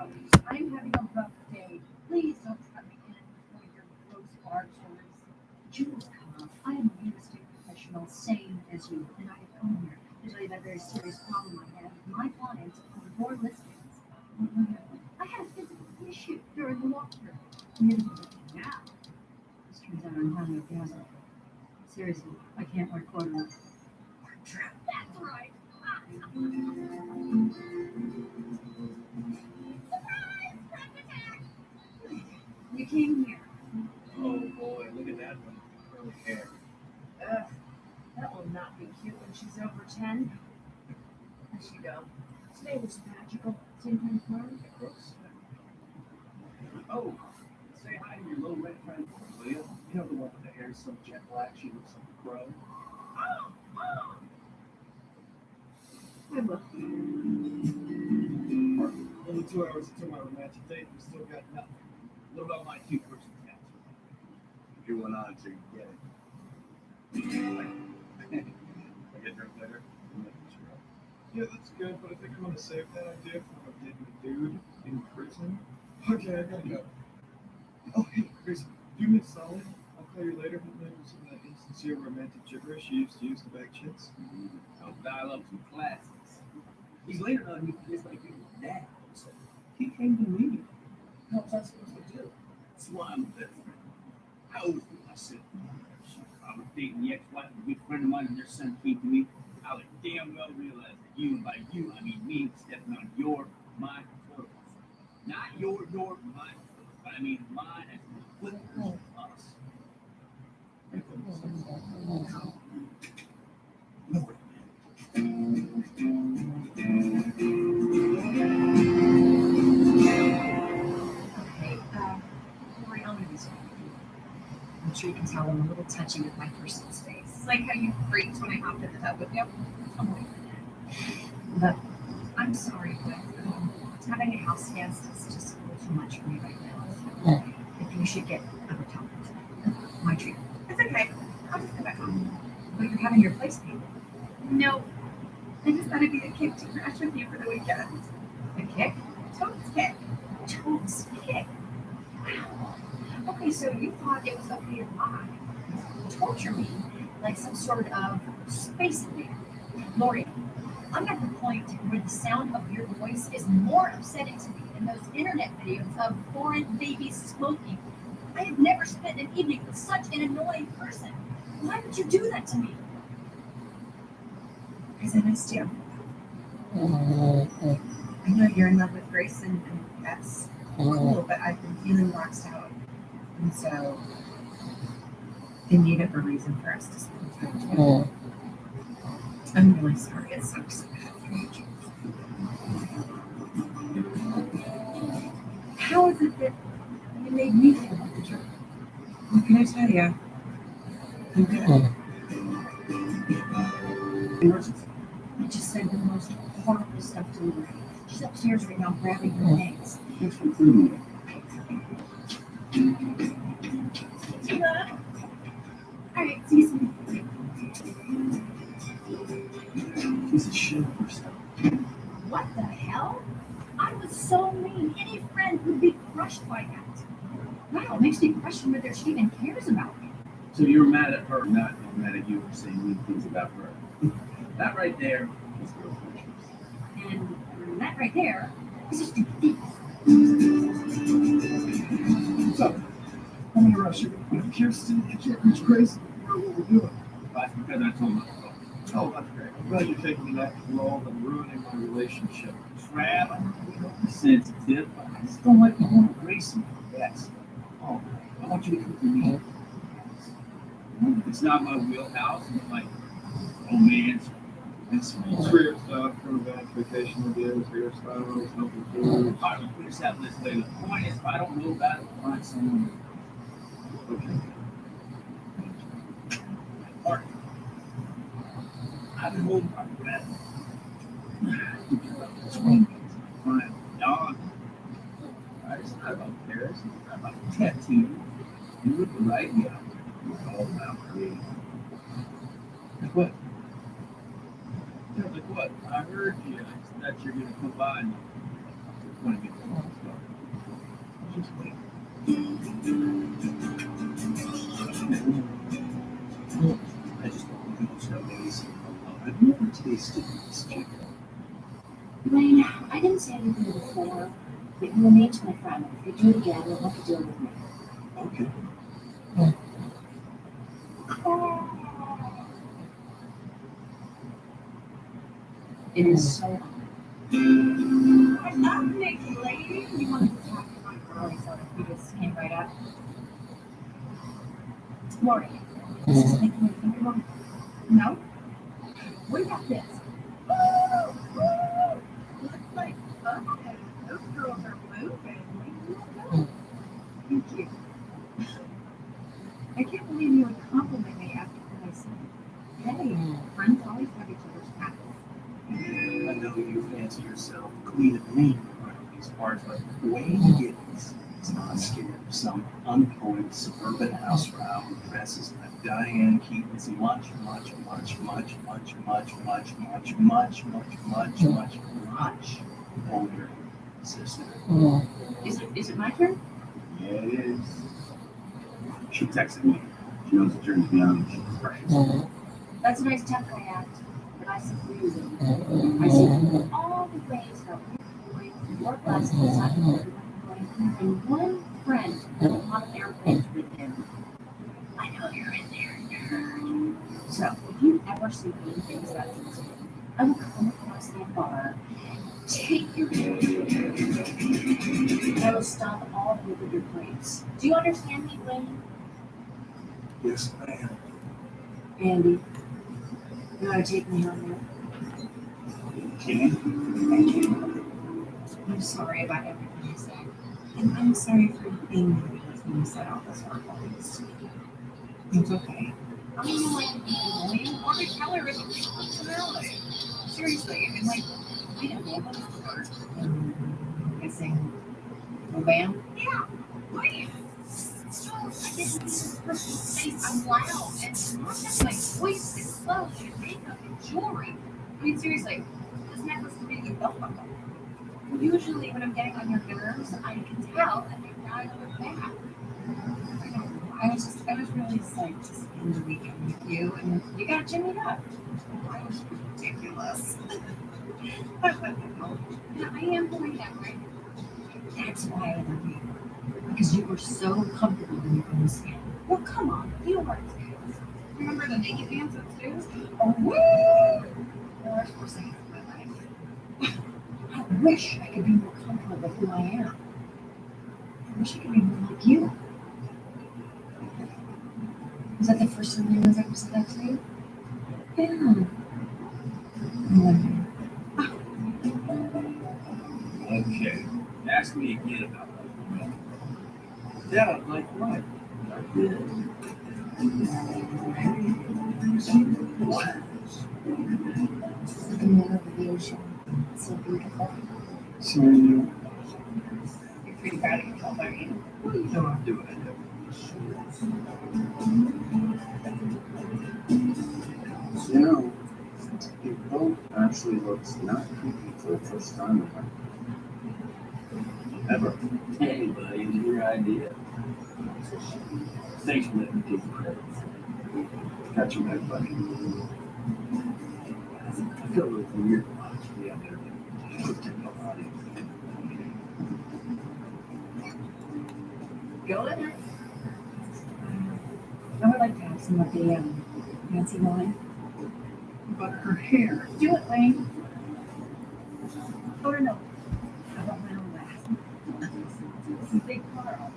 I'm having a rough day. Please don't cut me in with your gross barge stories. Jules, come on. I am a real estate professional, sane as you and I have come here to tell you that very serious problem I have with my clients on your listings. I had a physical issue during the walkthrough. Now, this turns out I'm having a orgasm. Seriously, I can't wear clothes. That's right. You came here. Oh boy, look at that one. Curly hair. Ugh, that will not be cute when she's over 10. There she go. Today was magical. Same time tomorrow, of course. Oh, say hi to your little red friend, will you? You know the one with the hair so jet black she looks like a crow. I will. Only 2 hours until my romantic date, we still got nothing. What about my two-person tax? If you went on to get it. I get drunk later. Yeah, that's good, but I think I'm gonna save that idea for a date with a dude in prison. Okay, I gotta go. Oh, hey, Chris, do me a solid. I'll call you later. Maybe some of that insincere romantic gibberish you used to use to bag chicks. I'll dial up some classics. He's later on, he's like your dad. So he came to me. How was I supposed to do? That's why I'm a better friend. How old was I said? I was dating the ex-wife of a good friend of mine, and their son came to me. I would damn well realize that you, and by you, I mean me, stepping on my foot. Not your, my foot. But I mean mine as the foot of us. Okay, Lori, I'm gonna be sorry. I'm sure you can tell I'm a little touchy with my personal space. Like how you freaked when I hopped in the tub with you. I'm away from that. But I'm sorry, but having a house guest is just a little too much for me right now. I think we should get other topics. My treat. It's okay. I'll just go back home. But you're having your place painted. No. I just thought it'd be a kick to crash with you for the weekend. A kick? Totes kick. Totes kick. Okay, so you thought it was okay to lie, torture me, like some sort of space invader. Lori, I'm at the point where the sound of your voice is more upsetting to me than those internet videos of foreign babies smoking. I have never spent an evening with such an annoying person. Why would you do that to me? Because I missed you. I know you're in love with Grace, and that's cool, but I've been feeling locked out. And so, they needed a reason for us to spend time together. I'm really sorry. It sucks so bad for you. How is it that you made me feel like a jerk? What can I tell you? I'm good. I just said the most horrible stuff to Lori. She's upstairs right now grabbing her legs. Thanks for including me. Alright, see you soon. She's a shit of herself. What the hell? I was so mean. Any friend would be crushed by that. Wow, it makes me question whether she even cares about me. So you're mad at her, not mad at you for saying mean things about her. That right there is real friendship. And that right there is a stupid thief. So, let me rush you. Kirsten, you can't reach Grace. You know what we're doing. That's because I told her. Oh, that's great. I'm glad you're taking me that role and ruining my relationship. Trav, I know you're sensitive, but I just don't like the whole Grace and yes. Oh, I want you to come to me. It's not my wheelhouse. It's like romance. It's weird stuff, revenge, vacation ideas, hairstyles, helping food. I will finish that list later. The point is, if I don't know about it, I'll find someone. Okay. Art. I've been holding my breath. My dog. It's not about Paris. It's not about tattoos. You look right now. It's all about creating. Like what? Yeah, like what? I heard you that you're going to come by and want to get the wrong stuff. Just wait. I just don't want to be so lazy. I've never tasted this chicken. Wayne, I didn't say anything before, but you remain to my friend. If you do it again, you'll have to deal with me. Okay. It is so hard. I'm not making lady. You wanted to talk to my girl, so he just came right up. Lori, this is making me think about no. What about this? Looks like fun. Those girls are moving. Thank you. I can't believe you would compliment me after what I said. Hey, friends always have each other's backs. I know you fancy yourself queen of me around these parts, but Wayne Gibbons is not scared of some unemployed suburban house row who dresses like Diane Keaton's much older sister. Is it my turn? Yeah, it is. She texted me. She knows the journey's beyond. She's precious. That's a nice tough guy act, but I simply use it. I see all the ways that your blessings and one friend on airplanes with him. I know you're in there, nerd. So if you ever see me in things that I will come across that bar, take your and I will stop all of your grapes. Do you understand me, Wayne? Yes, ma'am. Andy, you want to take me home now? I'm sorry about everything you said. And I'm sorry for being when you said all those horrible things. It's okay. I don't know what to do. Or to tell her it's a personality. Seriously, I mean, like, I don't know what it's for. Guessing a band? Yeah, wait. I get to be this person's face. I'm loud. And not just my voice and clothes and makeup and jewelry. I mean, seriously, this necklace to me is a belt buckle. Usually, when I'm getting on your nerves, I can tell and I die on the back. I was really psyched to spend the weekend with you, and you got jimmied up. I was ridiculous. Yeah, I am doing that right. That's why I love you. Because you were so comfortable when you were in the skin. Well, come on, you were too. Remember the naked dances too? Oh, woo! The worst were saying in my life. I wish I could be more comfortable with who I am. I wish I could be more like you. Was that the first time anyone's ever said that to you? Yeah. Okay, ask me again about that. Yeah, like what? What? The middle of the ocean. It's so beautiful. So you You're pretty proud of yourself, aren't you? What do you know I'm doing? You know, your boat actually looks not creepy for the first time ever. Hey, buddy, it was your idea. Thanks for letting me take the credit. Got your back, buddy. I feel really weird watching out there. Go in there. I would like to have some of the fancy wine. But her hair. Do it, Wayne. Or no. I want my own glass. This is Big Carl.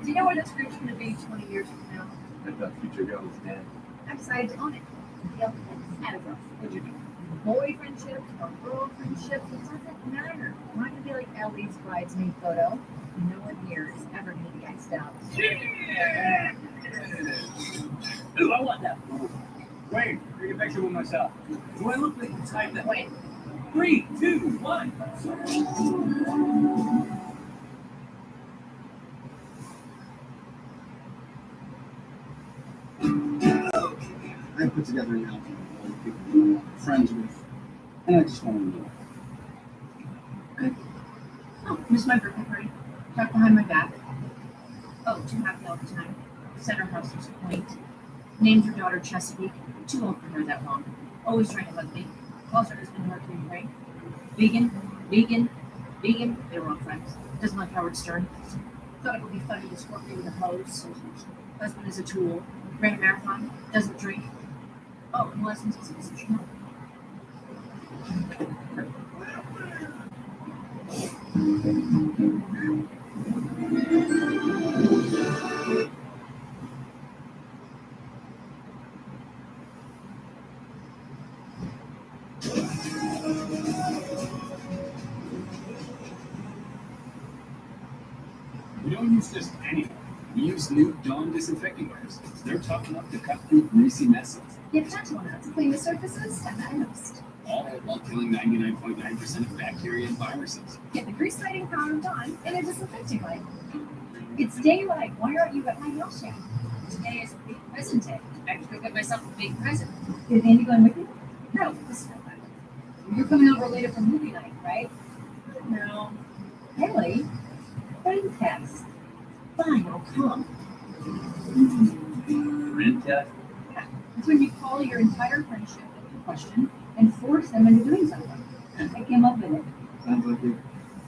Do you know where this group's going to be 20 years from now? I thought Future Girl was dead. I decided to own it. Yep, at a girl. What'd you do? Boyfriendships or girlfriendships, it doesn't matter. I'm not going to be like Ellie's bridesmaid photo. No one here is ever going to be iced out. Yeah. Ooh, I want that. Wait, take a picture with myself. Do I look like the type that went 3, 2, 1. I put together an album of people I'm friends with, and I just want to know. Good. Oh, this is my birthday party. Talk behind my back. Oh, too happy all the time. Center house was quaint. Named her daughter Chesapeake. Too old for her that long. Always trying to hug me. Calls her husband Mercury Ray. Vegan, vegan, vegan. They were all friends. Doesn't like Howard Stern. Thought it would be funny to squirt me with a hose. Husband is a tool. Ran a marathon. Doesn't drink. Oh, and lessons is a musician. We don't use just anything. We use new Dawn disinfecting wipes. They're tough enough to cut through greasy messes. Yet gentle enough to clean the surfaces at most. All while killing 99.9% of bacteria and viruses. Get the grease-fighting power of Dawn in a disinfecting wipe. It's day-light. Why aren't you at my nail shop? Today is Big Present Day. I have to go get myself a big present. Is Andy going with you? No, this is not that. You're coming over later for movie night, right? No. Haley? Brain test. Fine, I'll come. Brain test? It's when you call your entire friendship into question and force them into doing something. I came up with it. Sounds like it.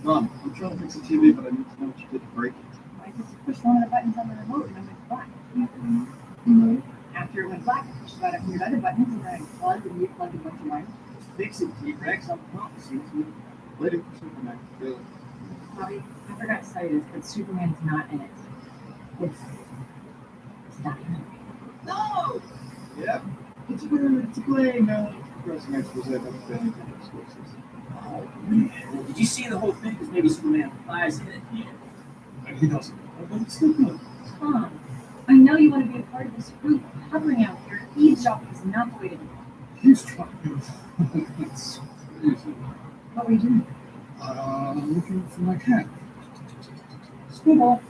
Mom, I'm trying to fix the TV, but I need to know what you did to break it. I just pushed one of the buttons on the remote and it went black. Mm-hmm. After it went black, I pushed about 100 other buttons and then I plugged and replugged a bunch of wires. Fix it, T-Rex. I'm promising to you. Later, Superman. Really. Bobby, I forgot to tell you this, but Superman's not in it. It's not him. No! Yeah. It's a play, no. Grossing expose about the family explosives. Oh, man. Well, did you see the whole thing? Because maybe Superman flies in it. Yeah. Maybe he doesn't. But it's still good. Tom, I know you want to be a part of this group. Hovering out here, eavesdropping is not the way to do it. He's trying. That's crazy. What were you doing? Looking for my cat. Schoolball.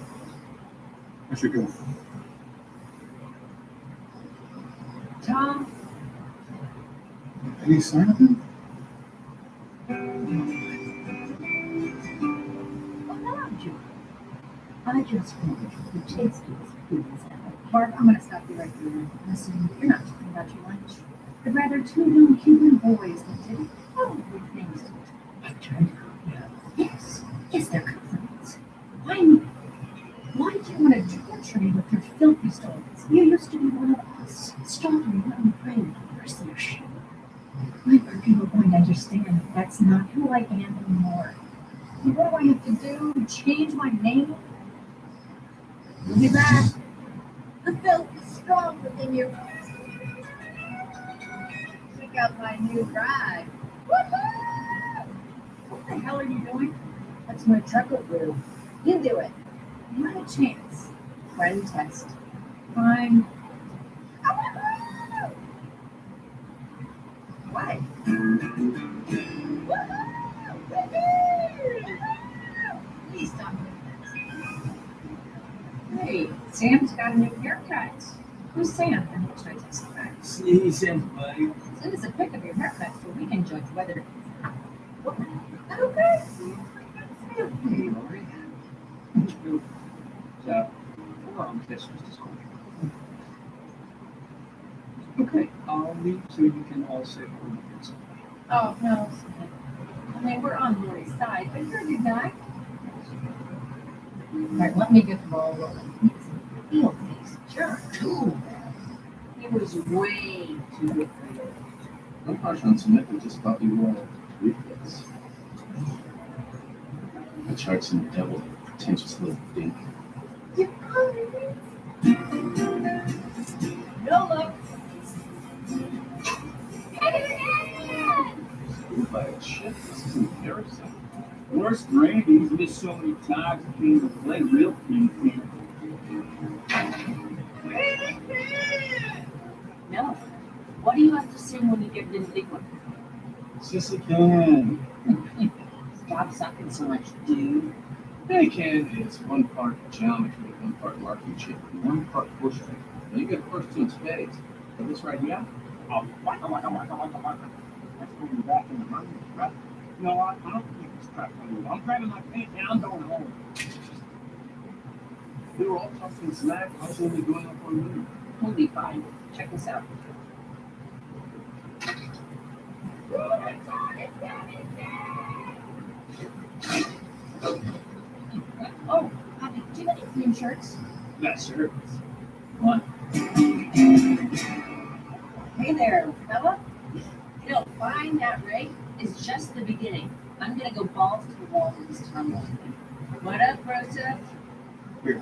I should go. Tom, Any sign of him? what about you? I just wanted the tastiest foods ever. Mark, I'm going to stop you right there. Listen, you're not talking about your lunch. But rather two young Cuban boys that did horrible things to you. Like trying to cook you up. Yes, they're cousins. Why do you want to torture me with your filthy stories? You used to be one of us, stalking young prey with mercy or shame. I thought you were going to understand that that's not who I am anymore. And what do I have to do? Change my name? You'll be back. The filth is strong within you. Check out my new ride. Woohoo! What the hell are you doing? That's my trucker brew. You do it. Not a chance. Friend test. Fine. What? Please stop doing this. Hey, Sam's got a new haircut. Who's Sam? And what should I text him back? See, Sam's buddy. Send us a pic of your haircut so we can judge whether it's okay. Hey, Lori. So, this was just okay, I'll leave so you can all sit for minutes. Oh, no. I mean, we're on Lori's side, but you're a good guy. All right, let me get the ball rolling. He's a face jerk, too. He was way too good for you. I'm harsh on Smith. I just thought you were a reflex. A chart's in the devil, pretentious little dink. You're no luck. By a ship, this is embarrassing. Worst rabies, missed so many times, I can't even play real ping. No. What do you have to sing when you get into the big one? Sissy can. Stop sucking so much, dude. Hey, Ken, it's one part geometry, one part marksmanship, and one part bushing. Now you get first two in spades. But this right here, Oh, waka. That's going back in the money, right? No, I don't think it's crap on you. I'm grabbing my paint and I'm going home. They were all talking smack. I was only going up on me. We'll be fine. Check this out. Oh, Bobby, do you have any clean shirts? That's sure. What? Hey there, fella. You know, buying that rig is just the beginning. I'm gonna go balls to the wall with this terminal. What up, bro stuff? Here.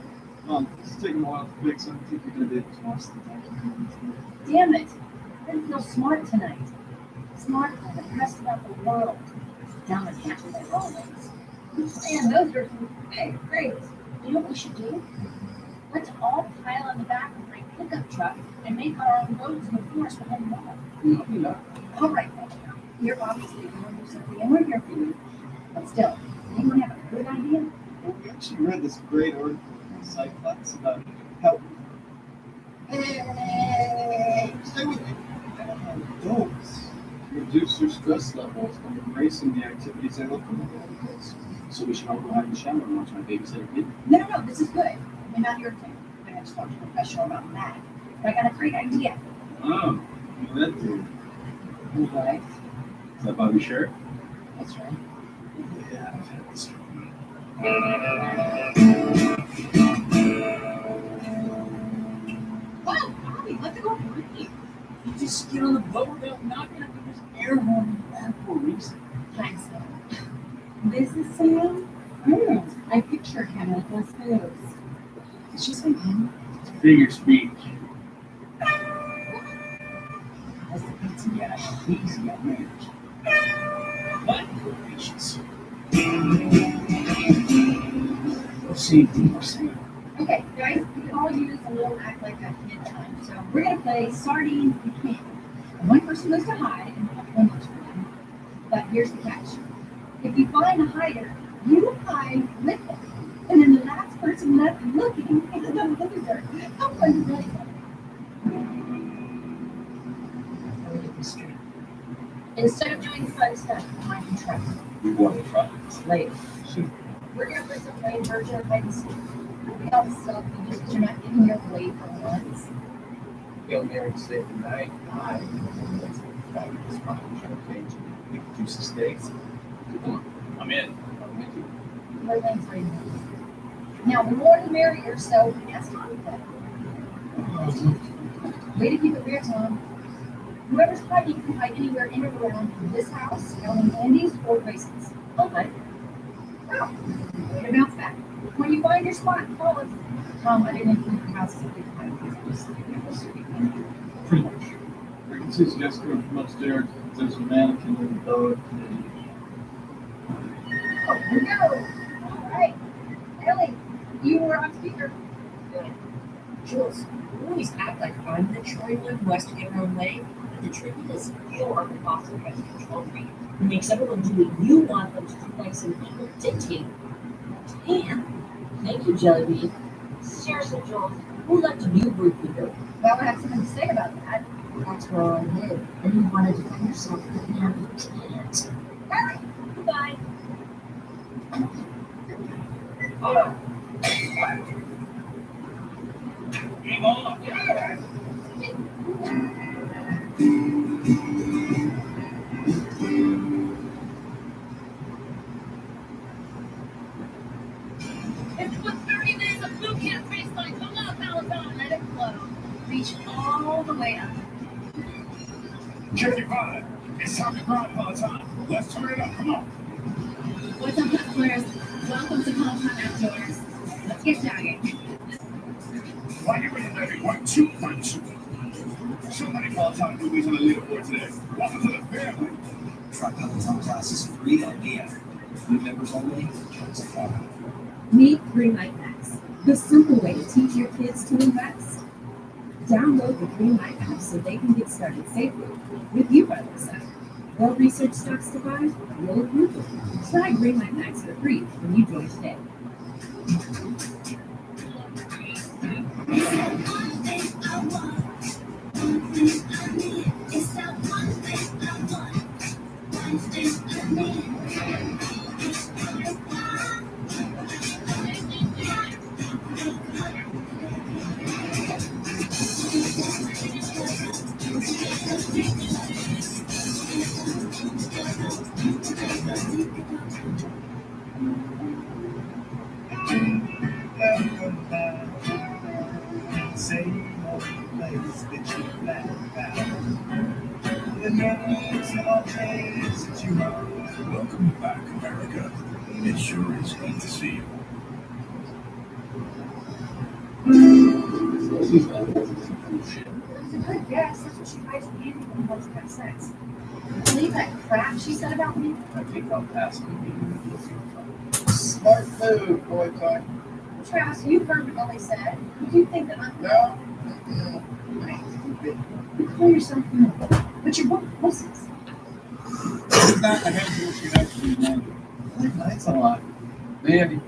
It's taking a while to fix. I don't think you're going to be able to watch the time. Damn it! I didn't feel smart tonight. Smart and depressed about the world. Down the catch with their always. Man, those are big grades. You know what we should do? Let's all pile on the back of my pickup truck and make our own roads in the forest behind the wall. No. All right, then. You're obviously going to do something, and we're here for you. But still, anyone have a good idea? Well, we actually read this great article in Psych class about how stay with me. Adults reduce their stress levels by embracing the activities they look for in the workplace. So we should all go out and shower and watch my babysitter kid. No, this is good. I'm not here to. I just talked to a professional about that. But I got a great idea. Oh, you read through. Right. Is that Bobby Shirt? That's right. Yeah, I've had this. Whoa, Bobby, let's go breathe. You just get on the boat without knocking up this air horn in the back for a reason. Thanks, Sam. This is Sam? I picture him with those moves. Did she say him? Figure speech. As the PTO. Easy, I managed. What? Patience. Safety, Okay, guys, we can all use a little act like that kid time. So we're going to play Sardine We Can. One person goes to hide and one person can. But here's the catch. If you find a hider, you hide with them. And then the last person left looking is the loser. How fun is that? Instead of doing fun stuff, I can try. You want to try? Later. We're going to play some plain version of hide and seek. We all suck because you're not getting your way for once. Hail Mary, save the night. I this fucking champagne. We can do some steaks. Come on, I'm in. I'm with you. Everything's ready. Now, the more the merrier, so ask Tommy that. Way to keep it real, Tom. Whoever's hiding can hide anywhere in or around this house, Ellen Andy's, or Grace's. Okay. Well, way to bounce back. When you find your spot, call us. Tom, I didn't include the houses that we find. Pretty much. I can see Jessica from upstairs. There's a mannequin in the dog. Oh, here we go. All right. Ellie, you were on speaker. Jules, you always act like I'm the Troy one who has to get her own way. But the truth is, you are the boss who has control freak, who makes everyone do what you want them to do like some evil dictator. Damn. Thank you, Jellybean. Seriously, Jules, who left you briefly go? Well, I have something to say about that. That's where I live, and you want to defend yourself, but now you can't. Hurry. Goodbye. Game on. It's what 30 days of blue can freestyle. Come on, Palatine, let it flow. Reach all the way up. Jackie 5, it's time to grind Peloton. Let's turn it up, come on. What's up, hustlers? Welcome to Peloton Outdoors. Let's get jogging. Why you ready, baby? 1, 2, 1, 2. So many Peloton movies on the leaderboard today. Welcome to the family. Try Peloton classes free on DM. New members only. Joins the family. me3 Max, the simple way to teach your kids to invest. Download the 3 app so they can get started safely with you by their side. They'll research stocks to buy, you'll approve them. Try Greenlight Max for free when you join today. Welcome back, America. It sure is good to see you. It's a good guess. That's what she buys candy when we want to have sex. Believe that crap she said about me? I think I'll pass on you. Smart move, boy toy. Travis, you heard what they said. You think that I'm No. You call yourself no, but you're both pussies. It's not a handful she actually wanted. That's a lot. Mandy.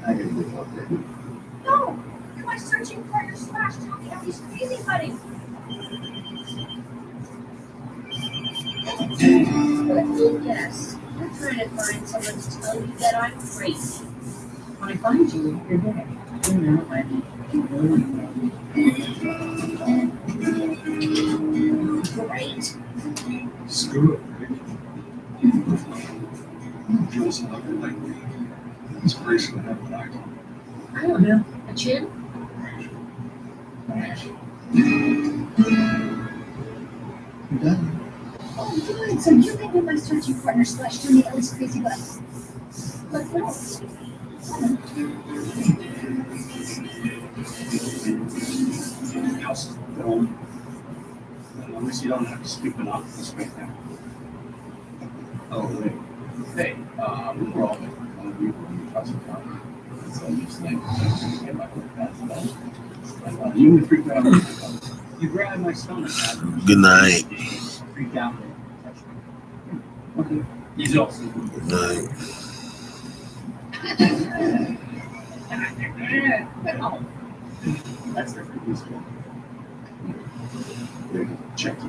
I gotta get up there. No! You're my searching partner slash Tommy Ellie's crazy buddy. Yes, you're trying to find someone to tell you that I'm crazy. When I find you, you're dead. You know what I mean. Great. Screw it, Rick. Joe's looking like me. Inspiration to have an icon. I don't know. A chin? You're done. Oh, good. So you think you're my searching partner slash Tommy Ellie's crazy buddy. But no. House film. At least you don't have to speak monotonous right now. Oh, wait. Hey, we're all we trust each other. So I'm just like, get my whole past. You would freak out. You grab my stomach. Good night. Freak out. Touch me. Okay. He's also Good night. That's the freakiest one. Check.